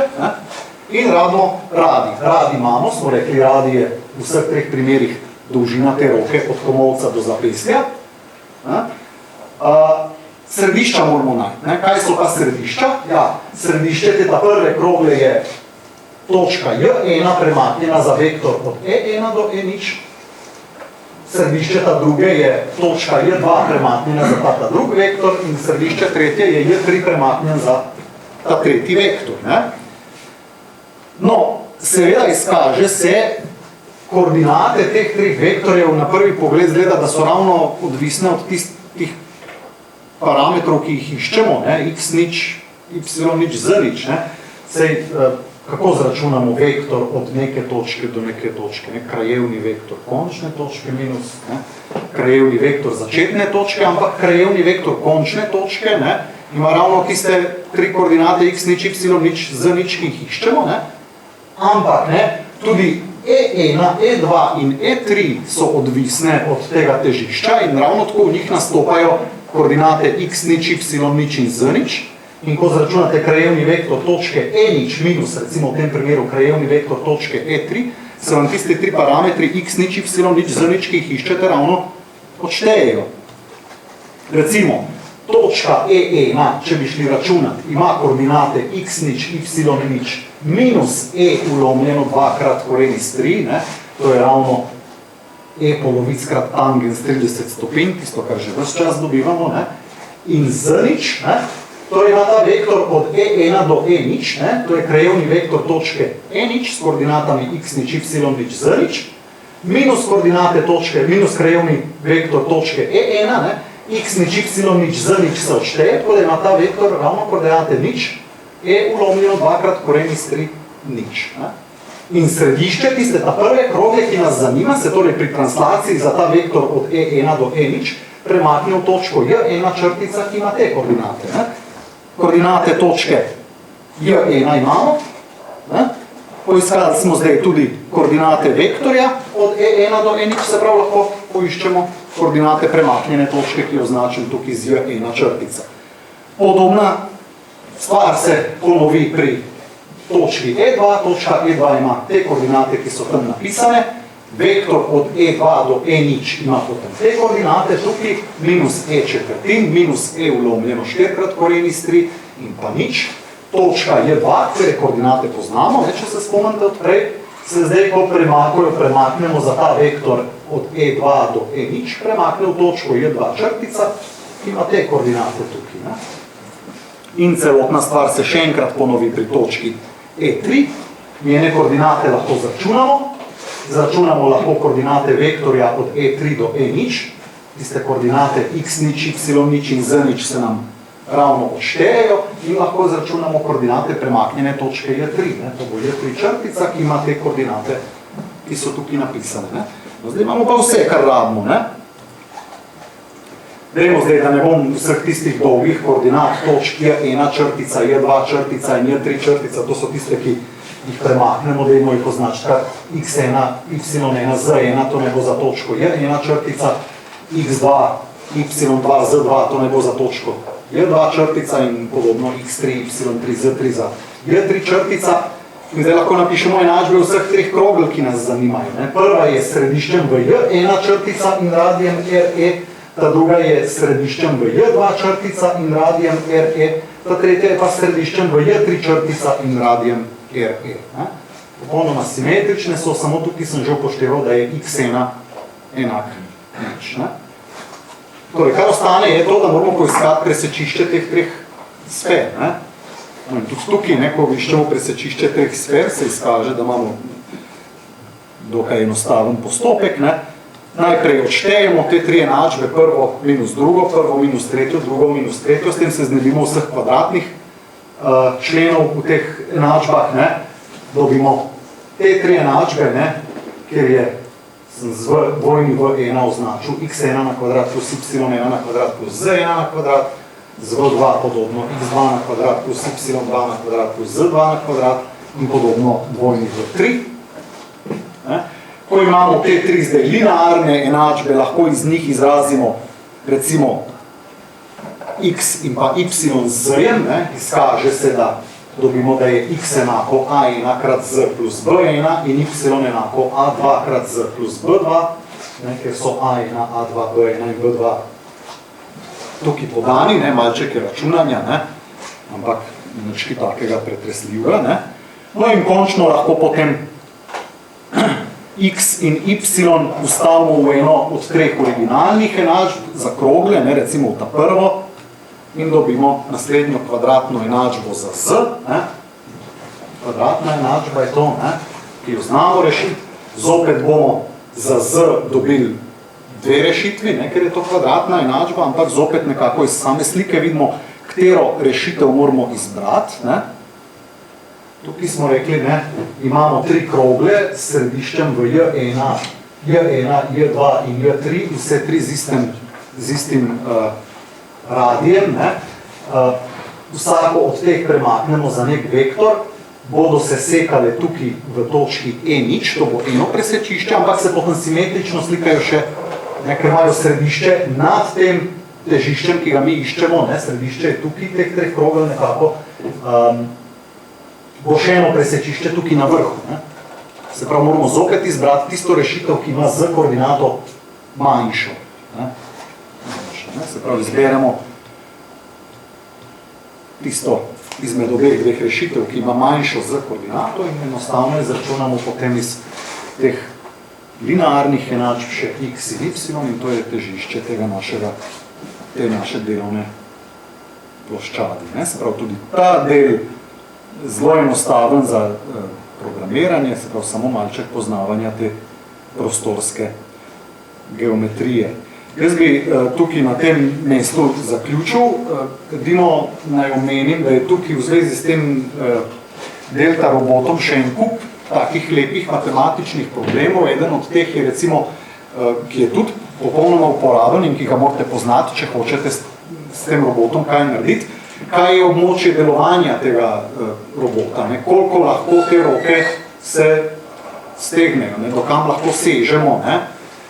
in rabimo radi. Radi imamo, smo rekli, radi je v vseh treh primerih dolžina te roke od komolca do zapestja. Središča moramo najti. Kaj so pa središča? Ja, središče te ta prve krogle je točka J1 premaknjena za vektor od E1 do E0. Središče ta druge je točka J2 premaknjena za ta drugi vektor in središče tretje je J3 premaknjen za ta tretji vektor. No, seveda izkaže se koordinate teh treh vektorjev na prvi pogled zgleda, da so ravno odvisne od tistih parametrov, ki jih iščemo, x0, y0, z0. Sej, kako zračunamo vektor od neke točke do neke točke? Krajevni vektor končne točke minus krajevni vektor začetne točke, ampak krajevni vektor končne točke ima ravno tiste tri koordinate x0, y0, z0, ki jih iščemo. Ampak tudi E1, E2 in E3 so odvisne od tega težišča in ravno tako v njih nastopajo koordinate x0, y0 in z0. In ko zračunate krajevni vektor točke E0 minus, recimo v tem primeru krajevni vektor točke E3, se vam tisti tri parametri x0, y0, z0, ki jih iščete, ravno odštejejo. Recimo, točka E1, če bi šli računati, ima koordinate x0, y0, minus E ulomljeno 2 krat koren iz 3, to je ravno E polovic krat tangens 30 stopinj, tisto, kar že ves čas dobivamo, in z0, torej ima ta vektor od E1 do E0, to je krajevni vektor točke E0 s koordinatami x0, y0, z0, minus koordinate točke, minus krajevni vektor točke E1, x0, y0, z0 se odšteje, tako da ima ta vektor ravno koordinate nič, E ulomljeno 2 krat koren iz 3, nič. In središče tiste ta prve krogle, ki nas zanima, se torej pri translaciji za ta vektor od E1 do E0 premakne v točko J1 črtica, ki ima te koordinate. Koordinate točke J1 imamo, poiskali smo zdaj tudi koordinate vektorja od E1 do E0, se prav lahko poiščemo koordinate premaknjene točke, ki jo označim tukaj z J1 črtica. Podobna stvar se ponovi pri točki E2, točka E2 ima te koordinate, ki so tam napisane, vektor od E2 do E0 ima potem te koordinate, tukaj minus E četvrtin, minus E ulomljeno 4 krat koren iz 3 in pa nič. Točka J2, kjer koordinate poznamo, če se spomnite odprej, se zdaj, ko premaknemo za ta vektor od E2 do E0, premakne v točko J2 črtica, ki ima te koordinate tukaj. In celotna stvar se še enkrat ponovi pri točki E3, njene koordinate lahko zračunamo lahko koordinate vektorja od E3 do E0, tiste koordinate x0, y0 in z0 se nam ravno odštejejo in lahko zračunamo koordinate premaknjene točke J3. To bo J3 črtica, ki ima te koordinate, ki so tukaj napisane. Zdaj imamo pa vse, kar rabimo. Dajmo zdaj, da ne bom vseh tistih dolgih koordinat točk J1 črtica, J2 črtica in J3 črtica, to so tiste, ki jih premaknemo, dajmo jih označiti kar x1, y1, z1, to ne bo za točko J1 črtica, x2, y2, z2, to ne bo za točko J2 črtica in podobno x3, y3, z3, J3 črtica. In zdaj lahko napišemo enačbe vseh treh krogel, ki nas zanimajo. Prva je s središčem v J1 črtica in radijem RE, ta druga je s središčem v J2 črtica in radijem RE, ta tretja je pa s središčem v J3 črtica in radijem RE. Popolnoma simetrične so, samo tukaj sem že upošteval, da je x1 enak nič. Torej, kar ostane je to, da moramo poiskati presečišče teh treh sfer. No, in tudi tukaj, ko iščemo presečišče treh sfer, se izkaže, da imamo dokaj enostaven postopek. Najprej odštejemo te tri enačbe, prvo minus drugo, prvo minus tretjo, drugo minus tretjo, s tem se znebimo vseh kvadratnih členov v teh enačbah. Dobimo te tri enačbe, kjer je z dvojni v1 označil x1 na kvadrat plus y1 na kvadrat plus z1 na kvadrat, z v2 podobno x2 na kvadrat plus y2 na kvadrat plus z2 na kvadrat in podobno dvojni v3. Ko imamo te tri zdaj linearne enačbe, lahko iz njih izrazimo recimo x in pa y z z-jem, izkaže se, da dobimo, da je x enako a1 krat z plus b1 in y enako a2 krat z plus b2, ker so a1, a2, b1 in b2 tukaj podani, malček je računanja, ampak nič takega pretresljivega. No in končno lahko potem x in y ustavimo v eno od treh originalnih enačb za krogle, recimo v ta prvo, in dobimo naslednjo kvadratno enačbo za z. Kvadratna enačba je to, ki jo znamo rešiti. Zopet bomo za z dobili dve rešitvi, ker je to kvadratna enačba, ampak zopet nekako iz same slike vidimo, katero rešitev moramo izbrati. Tukaj smo rekli, imamo tri krogle s središčem v J1, J2 in J3, vse tri z istim radijem. Vsako od teh premaknemo za nek vektor, bodo se sekale tukaj v točki E0, to bo eno presečišče, ampak se potem simetrično slikajo še, ker imajo središče nad tem težiščem, ki ga mi iščemo, središče je tukaj, teh treh krogel nekako, bo še eno presečišče tukaj na vrhu. Se pravi, moramo zopet izbrati tisto rešitev, ki ima z koordinato manjšo. Se pravi, izberemo tisto izmed obeh dveh rešitev, ki ima manjšo z koordinato in enostavno izračunamo potem iz teh linearnih enačb še x in y in to je težišče te naše delovne ploščadi. Se pravi, tudi ta del zelo enostaven za programiranje, se pravi, samo malček poznavanja te prostorske geometrije. Jaz bi tukaj na tem mestu zaključil, edino naj omenim, da je tukaj v zvezi s tem delta robotom še en kup takih lepih matematičnih problemov. Eden od teh je recimo, ki je tudi popolnoma uporaben in ki ga morate poznati, če hočete s tem robotom kaj narediti, kaj je območje delovanja tega robota, koliko lahko te roke se stegnejo, do kam lahko sežemo.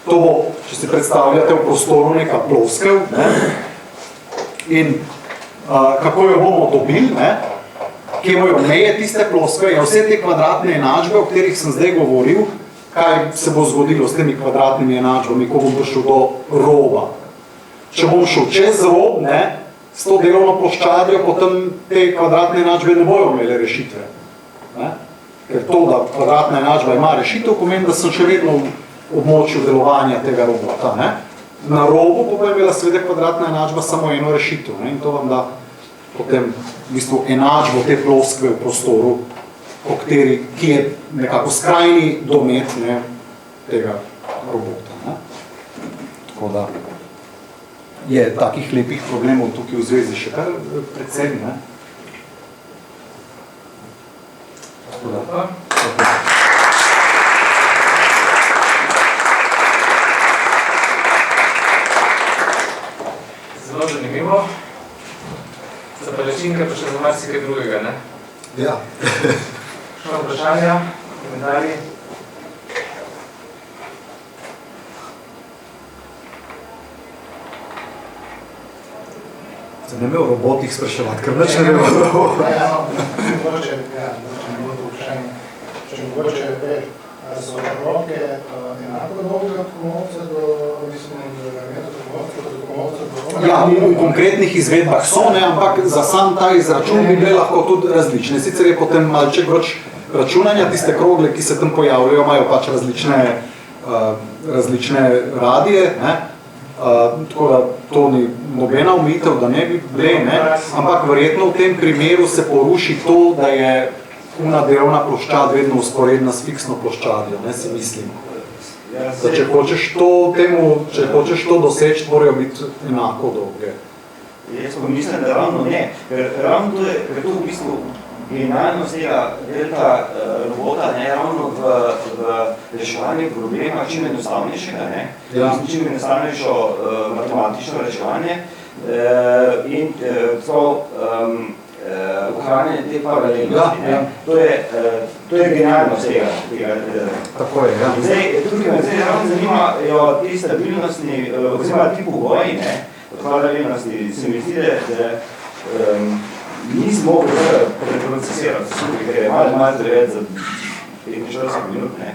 To bo, če si predstavljate v prostoru, neka ploskev in kako jo bomo dobili, kje bojo meje tiste ploskve in vse te kvadratne enačbe, o katerih sem zdaj govoril, kaj se bo zgodilo s temi kvadratnimi enačbami, ko bom prišel do roba. Če bom šel čez rob, s to delovno ploščadjo, potem te kvadratne enačbe ne bojo imele rešitve. Ker to, da kvadratna enačba ima rešitev, pomeni, da sem še vedno v območju delovanja tega robota. Na robu pa je imela seveda kvadratna enačba samo eno rešitev in to vam da potem v bistvu enačbo te ploskve v prostoru, ki je nekako skrajni domet tega robota. Tako da je takih lepih problemov tukaj v zvezi še kar predvsem. Zelo zanimivo. Za palečinke pa še za marsikaj drugega, Ja. Še vprašanja, komentarji? Se ne bi o robotih spraševati, ker nič ne vemo. Mogoče, ne bo to vprašanje, če mogoče več, ali so roke enako dolge od komolca do, Ja, v konkretnih izvedbah so, ne, ampak za sam ta izračun bi bile lahko tudi različne. Sicer je potem malček več računanja, tiste krogle, ki se tam pojavljajo, imajo pač različne radije, ne. Tako da to ni nobena omejitev, da ne bi bile, ne, ampak verjetno v tem primeru se poruši to, da je una delovna ploščad vedno usporedna s fiksno ploščadjo, ne, si mislim. Da če hočeš to doseči, morajo biti enako dolge. Jaz pa mislim, da ravno ne, ker ravno to je v bistvu genialnost tega delta robota, ne, ravno v reševanju problema čim enostavnejšega, ne, čim enostavnejšo matematično reševanje in ohranjanje te paralelnosti. To je genialnost tega. Tako je, ja. Zdaj, tukaj me zdaj ravno zanimajo te stabilnostni, oziroma ti pogoji, od paralelnosti, se mi zdi, da nismo mogli preprocesirati skupaj, ker je malo preveč za 45 minut, ne.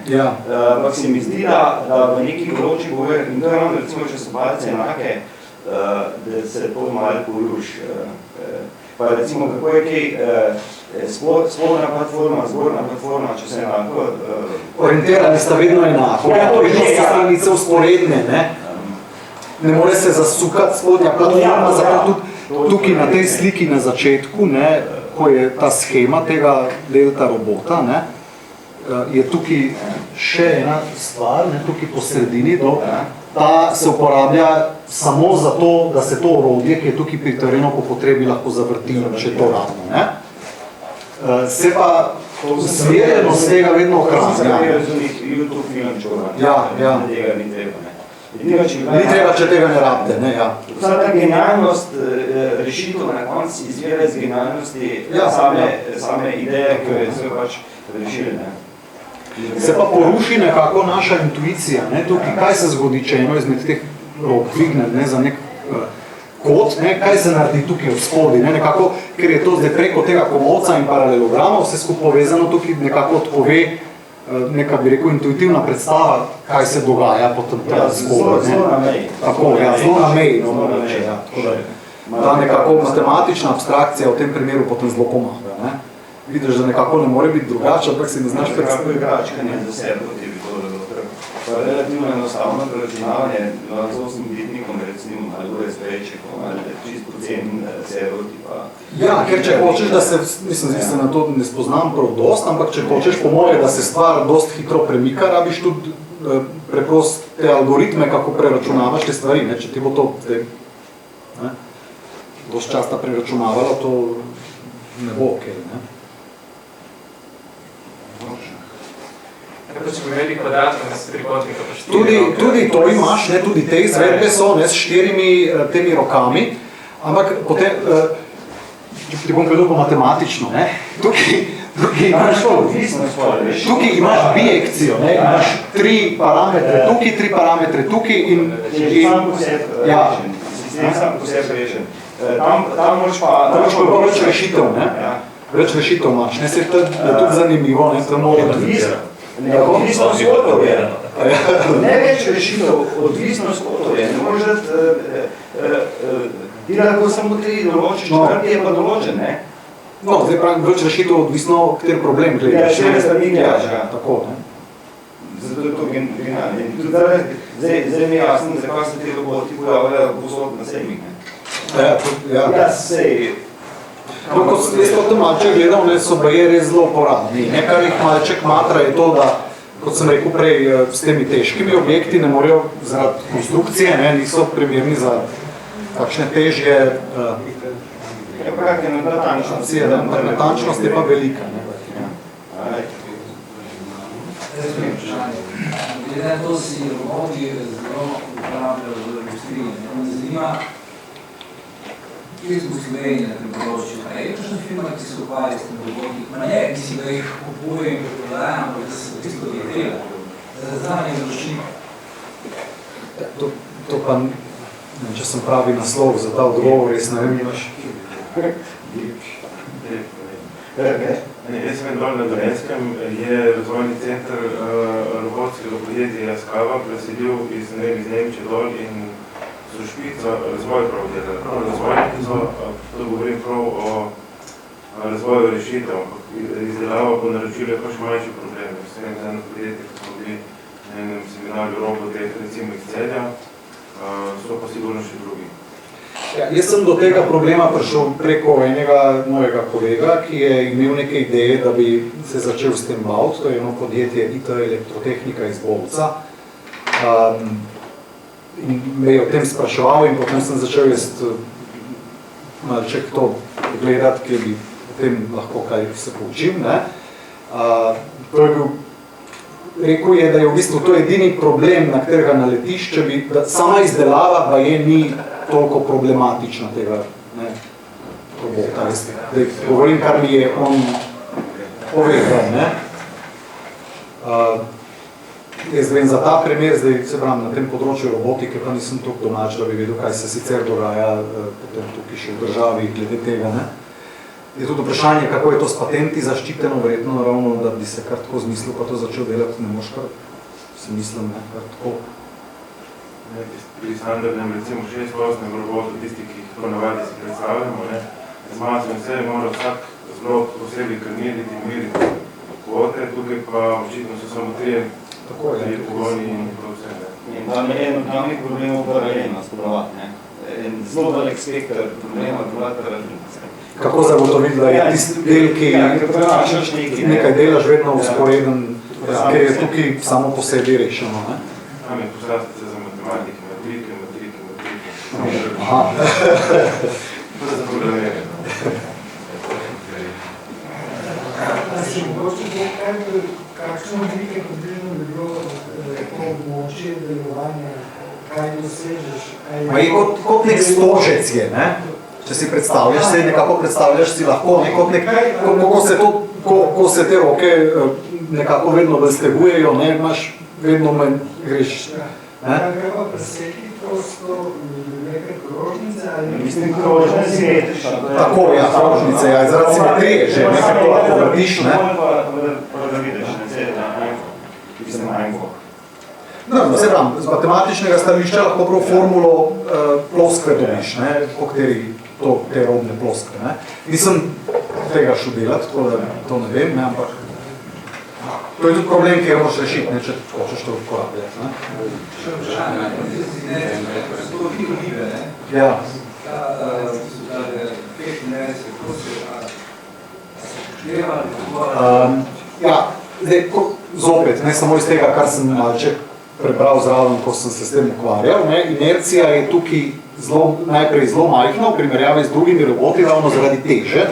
Ampak se mi zdi, da v nekih določnih pogojih, in to je ravno recimo, če so palce enake, da se to malo poruši. Pa recimo, kako je kaj spodna platforma, zgornja platforma, če se enako... Orientirani sta vedno enako. Vedno so stranice usporedne, ne? Ne more se zasukati spodnja platforma, zato tudi tukaj na tej sliki na začetku, ne, ko je ta schema tega delta robota, ne, je tukaj še ena stvar, ne, tukaj po sredini, ta se uporablja samo zato, da se to orodje, ki je tukaj pritrjeno po potrebi, lahko zavrti, če to rabimo, ne. Se pa smerjenost tega vedno ohranja. YouTube filmčkova, ja. Tega ni treba, ne. Ni treba, če tega ne rabite, ne, ja. Vsa ta genialnost rešitev na koncu izvira iz genialnosti same ideje, ki jo so pač rešili, ne. Se pa poruši nekako naša intuicija, ne, tukaj, kaj se zgodi, če eno izmed teh rok dvigne, ne, za nek kot, ne, kaj se naredi tukaj od spodi, ne, nekako, ker je to zdaj preko tega komolca in paralelograma, vse skupaj povezano, tukaj nekako odpove neka, bi rekel, intuitivna predstava, kaj se dogaja potem spodi, ne. Zelo na meji. Tako, ja, zelo na meji, no, moram reči, ja. Ta nekako matematična abstrakcija v tem primeru potem zelo pomaga, ne. Vidiš, da nekako ne more biti drugače, ampak si ne znaš predstaviti. Kako igračkanje za sebe, kot je bi to doktor. Pa relativno enostavno preračunavanje z 8-bitnikom, recimo, ali USB-čekom, ali čist pocen servo tipa. Ja, ker če hočeš, da se, mislim, zdaj se na to ne spoznam prav dost, ampak če hočeš po moje, da se stvar dost hitro premika, rabiš tudi preprost te algoritme, kako preračunavaš te stvari, ne, če ti bo to zdaj, ne, dost časta preračunavalo, to ne bo okej, ne. Če bi imeli kvadratno s trikotnika pa 4 roke. Tudi to imaš, ne, tudi te izvedbe so, ne, s 4 temi rokami, ampak potem, ti bom povedal po matematično, ne, tukaj imaš biekcijo, ne, imaš 3 parametre tukaj in Sistem sam po sebi rešen. Tam moraš pa več rešitev, ne, več rešitev imaš, ne, se je tudi zanimivo, ne, tam mora tudi. Odvisno skotov je. Ne več rešitev, odvisno skotov je. Ne možeš ti lahko samo 3 določiš, 4 je pa določen, ne? No, zdaj pravim, več rešitev odvisno, kateri problem gledaš. Ja, 4 strani gledaš, ja. Tako, ne. Zato je to genialno. Zdaj mi je jasno, zakaj se te roboti pojavljajo posod na sejmih, ne? Ja, sej. No, ko jaz potem malček gledal, ne, so baje res zelo uporabni. Nekaj jih malček matra je to, da, kot sem rekel prej, s temi težkimi objekti ne morejo zaradi konstrukcije, ne, niso primerni za kakšne težje natančnosti. Natančnost je pa velika, ne. Glede na to si roboti zelo uporabljajo v industriji. Me zanima, kje smo v Sloveniji na tem področju? A je kakšna firma, ki se ukvarja s tem roboti? Ma ne, ki si ga jih kupuje in preprodaja, ampak da se tisto je treba. Za znanje izročnika. To pa Če sem pravi naslov za ta odgovor, res ne vem, imaš. Jaz sem dol na Dolenjskem, je razvojni center robotskega podjetja Jaskava preselil iz Nemčije dol in so špico razvoj prav delali. Prav razvojniki so, to govorim prav o razvoju rešitev, ampak izdelava po naročilu je pa še manjši problem. S tem eno podjetje, ko smo bili na enem seminarju roboteh, recimo iz Celja, so pa sigurno še drugi. Ja, jaz sem do tega problema prišel preko enega mojega kolega, ki je imel neke ideje, da bi se začel s tem baviti. To je eno podjetje IT Elektrotehnika iz Bolca. In me je o tem spraševal in potem sem začel jaz malček to gledati, kjer bi o tem lahko kaj se poučil. To je bil, rekel je, da je v bistvu to edini problem, na katerega naletiš, da sama izdelava pa je ni toliko problematična tega robota. Zdaj, govorim, kar mi je on povedal. Jaz vem za ta primer, zdaj se pravim, na tem področju robotike, pa nisem toliko domač, da bi vedel, kaj se sicer dogaja potem tukaj še v državi glede tega. Je tudi vprašanje, kako je to s patenti zaščiteno, verjetno ravno, da bi se kar tako zmislil, pa to začel delati, ne moš kar, si mislim, kar tako. Pri standardnem, recimo 6-8 robotu, tisti, ki jih ponavadi si predstavljamo, z maso in vse, mora vsak zelo posebej krmiriti in miriti kvote, tukaj pa očitno so samo 3 pogoni in vse. In tam je eno glavnih problemov paralelno spolovati, en zelo velik spektr problema, kako zagotoviti, da je tisti del, ki nekaj delaš vedno usporeden, ker je tukaj samo po sebi rešeno. Tam je postaviti za matematike, matrike. Aha. To je za programiranje. Si mogoče kakšne oblike približno bi bilo to območje delovanja, kaj dosežeš? Kot nek stožec je, ne? Če si predstavljaš, se nekako predstavljaš si lahko, ko se te roke nekako vedno raztegujejo, imaš vedno manj greš. Kaj pa preseki prosto neke krožnice ali... Mislim, krožnice je simetrično. Tako, ja, krožnice, ja, zaradi simetrije že, nekaj to lahko vrtiš, ne? Pa da vidiš, Se pravim, z matematičnega stališča lahko prav formulo ploskve dobiš, po kateri te robne ploskve. Nisem tega šel delati, tako da to ne vem, ampak to je tudi problem, ki ga moraš rešiti, če hočeš to uporabljati. Še vprašanje, so to hidrolive, Ja. Ta efekt inercije, kako se upošteva, Ja, zdaj, zopet, ne samo iz tega, kar sem malček prebral zraven, ko sem se s tem ukvarjal, inercija je tukaj najprej zelo majhna v primerjavi z drugimi roboti, ravno zaradi teže.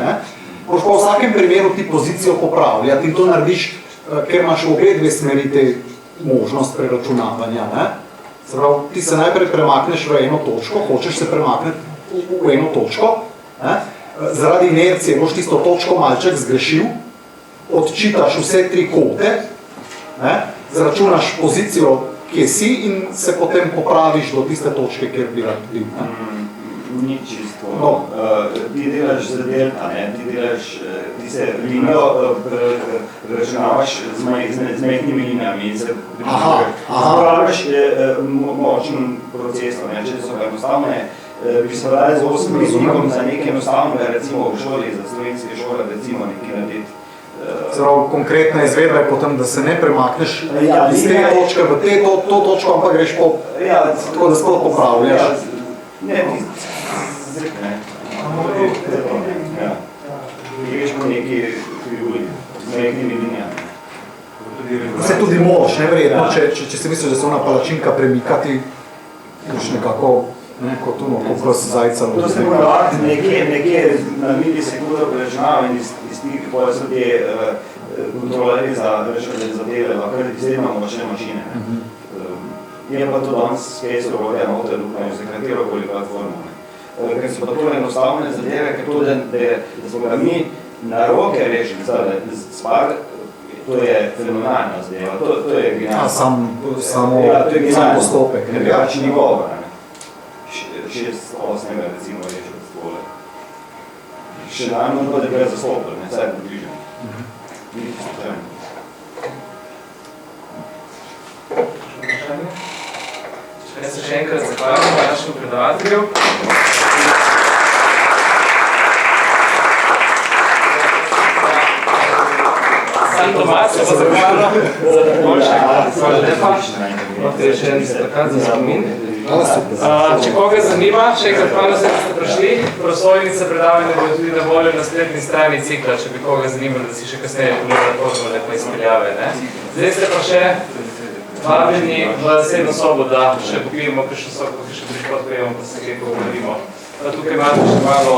Moraš pa v vsakem primeru ti pozicijo popravljati in to narediš, ker imaš v obe dve smeri te možnost preračunavanja. Se pravi, ti se najprej premakneš v eno točko, hočeš se premakniti v eno točko, zaradi inercije boš tisto točko malček zgrešil, odčitaš vse 3 kote, zračunaš pozicijo, kje si in se potem popraviš do tiste točke, kjer bi rad bil. Ni čisto. Ti delaš za delta, ti se linijo preračunavaš z majhnimi linijami in se uporabljaš močen proces. Če so enostavne, bi se dali z 8 jezikom za nekaj enostavnega, recimo v šoli, za slovenske šole, recimo nekaj narediti. Konkretna izvedba je potem, da se ne premakneš iz te točke v to točko, ampak greš tako, da sploh popravljaš. Ne, greš po neki krivulji, z nekimi linijami. Se tudi moraš, neverjetno, če si misliš, da se ona palačinka premika, ti boš nekako kot pes zajca. To se mora nekje na milisekundo preračunava in iz tih potem so te kontrolerji za dele, kar izredno močne mašine. Je pa to danes space robotja noter, za katerokoli platformo. Ker so pa to enostavne zadeve, ker to, da smo ga mi na roke rešili, spar, to je fenomenalna zadeva, to je genialno. Samo postopek. Ker pač ni govora. 6-8 recimo reči od skole. Še najmanj pa, da gre za stopno, ne vsaj približen. Ni slučajno. Jaz se še enkrat zahvalim našemu predavatelju. San Tomas se pa zahvalil za dokonček. Hvala lepa. Imate še en plakat za spomin. Če koga zanima, še enkrat hvala vse, da ste prišli. Prosojnice predavanja bodo tudi na voljo na spletni strani cikla, če bi koga zanimalo, da si še kasneje pogledali formule pa izpeljave. Zdaj ste pa še vabljeni v sedno sobo, da še popijemo kakšno sobo, kakšno prišpot prijemo, pa se kaj pogovorimo. Tukaj imate še malo